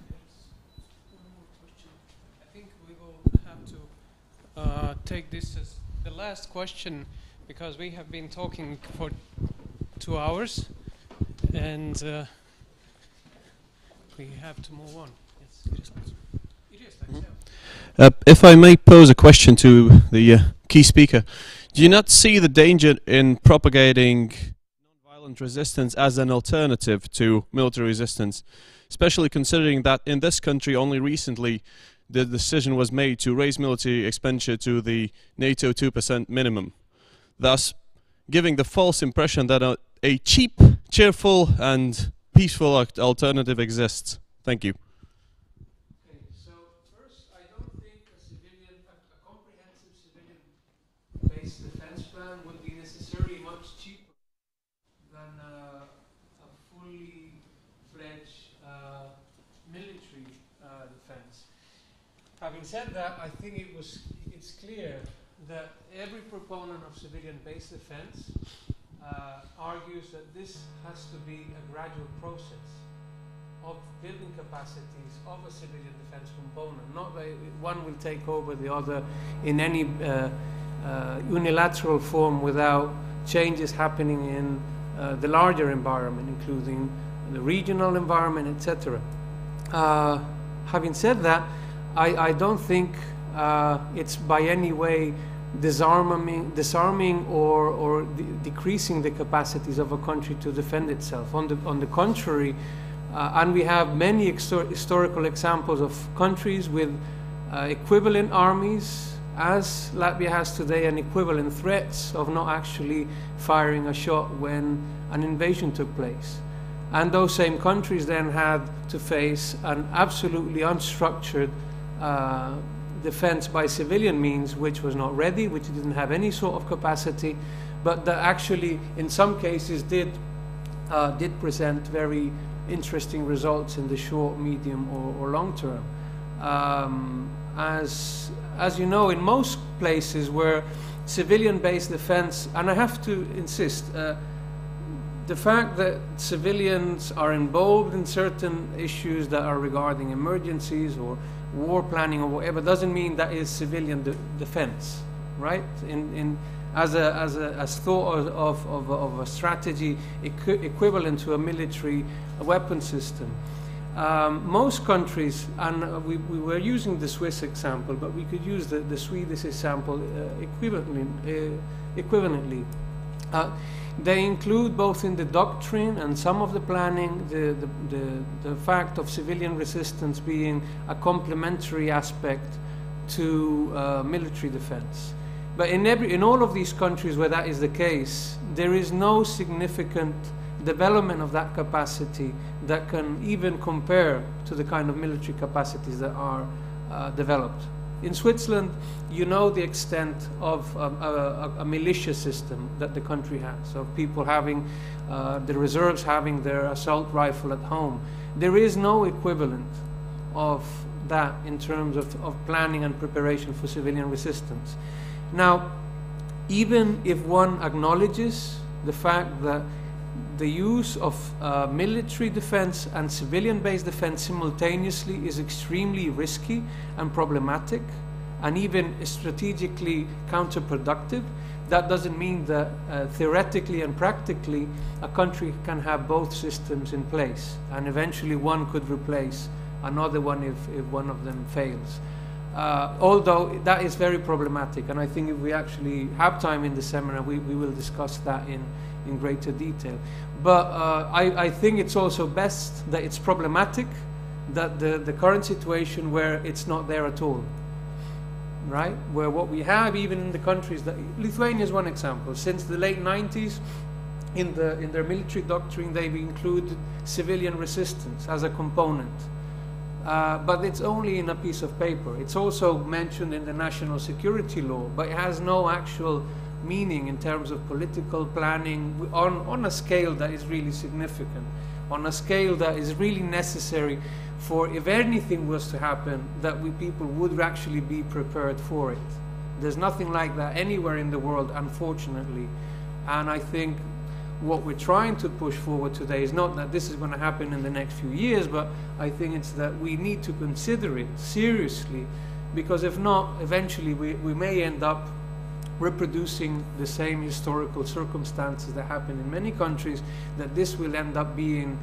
think we will have to take this as the last question, because we have been talking for 2 hours and we have to move on. Yes. If I may pose a question to the key speaker, do you not see the danger in propagating non-violent resistance as an alternative to military resistance, especially considering that in this country only recently the decision was made to raise military expenditure to the NATO 2% minimum, thus giving the false impression that a cheap, cheerful and peaceful alternative exists? Thank you. Okay, so first, I don't civilian-based defense plan would be necessarily much cheaper than a fully fledged military defense. Having said that, I think it's clear that every proponent of civilian-based defense argues that this has to be a gradual process of building capacities of a civilian defense component, not that one will take over the other in any unilateral form without changes happening in the larger environment, including the regional environment, etc. Having said that, I don't think it's by any way disarming or decreasing the capacities of a country to defend itself. On the contrary, and we have many historical examples of countries with equivalent armies, as Latvia has today, and equivalent threats of not actually firing a shot when an invasion took place. And those same countries then had to face an absolutely unstructured defense by civilian means, which was not ready, which didn't have any sort of capacity, but that actually in some cases did present very interesting results in the short, medium or long term. As you know, in most places where civilian-based defense, and I have to insist, the fact that civilians are involved in certain issues that are regarding emergencies or war planning or whatever doesn't mean that is civilian defense, right? As thought of a strategy equivalent to a military weapon system. Most countries, and we were using the Swiss example, but we could use the Swedish example equivalently. They include both in the doctrine and some of the planning the fact of civilian resistance being a complementary aspect to military defense. But in all of these countries where that is the case, there is no significant development of that capacity that can even compare to the kind of military capacities that are developed. In Switzerland, you know the extent of a militia system that the country has, of people having, the reserves having their assault rifle at home. There is no equivalent of that in terms of planning and preparation for civilian resistance. Now, even if one acknowledges the fact that the use of military defense and civilian-based defense simultaneously is extremely risky and problematic and even strategically counterproductive, that doesn't mean that theoretically and practically a country can have both systems in place and eventually one could replace another one if one of them fails. Although that is very problematic, and I think if we actually have time in the seminar we will discuss that in greater detail. But I think it's also best that it's problematic, that the current situation where it's not there at all, right? Where what we have, even in the countries that, Lithuania is one example, since the late 90s, in their military doctrine they've included civilian resistance as a component. But it's only in a piece of paper. It's also mentioned in the national security law, but it has no actual meaning in terms of political planning on a scale that is really significant, on a scale that is really necessary for, if anything was to happen, that people would actually be prepared for it. There's nothing like that anywhere in the world, unfortunately. And I think what we're trying to push forward today is not that this is going to happen in the next few years, but I think it's that we need to consider it seriously, because if not, eventually we may end up reproducing the same historical circumstances that happen in many countries, that this will end up being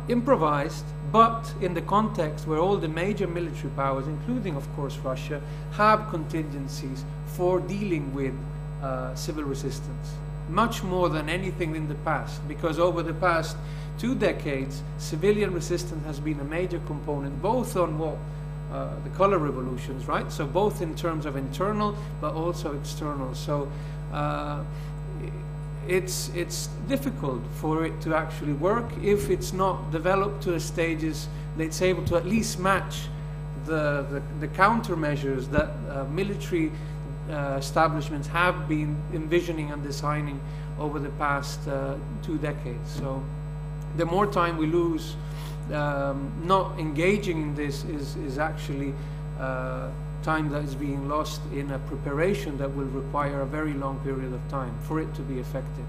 improvised, but in the context where all the major military powers, including of course Russia, have contingencies for dealing with civil resistance, much more than anything in the past, because over the past 2 decades civilian resistance has been a major component, both on the color revolutions, right? So both in terms of internal but also external. So it's difficult for it to actually work if it's not developed to a stages that it's able to at least match the countermeasures that military establishments have been envisioning and designing over the past 2 decades. So the more time we lose not engaging in this is actually time that is being lost in a preparation that will require a very long period of time for it to be effective.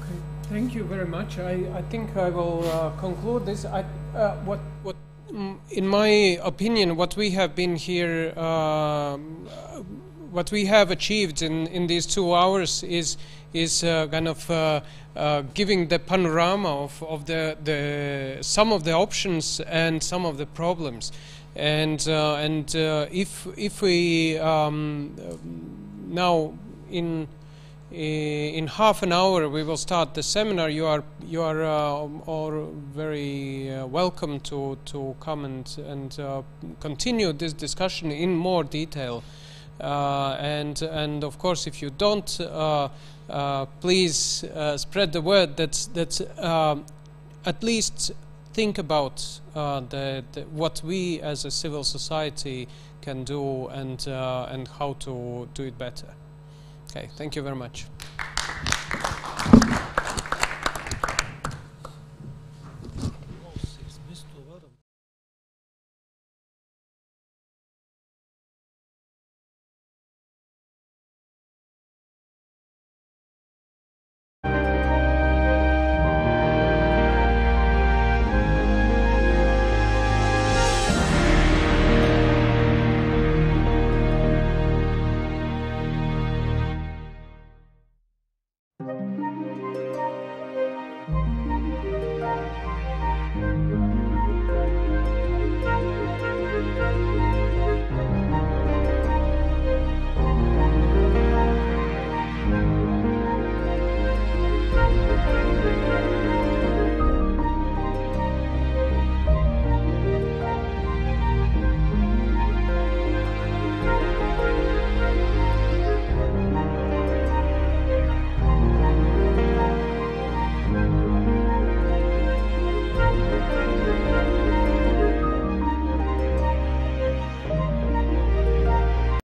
Okay, thank you very much. I think I will conclude this. In my opinion, what we have been here, what we have achieved in these 2 hours is kind of giving the panorama of the some of the options and some of the problems, and if we now in half an hour we will start the seminar. You are all very welcome to come and continue this discussion in more detail. And of course, if you don't, please spread the word that at least think about what we as a civil society can do and how to do it better. Okay, thank you very much.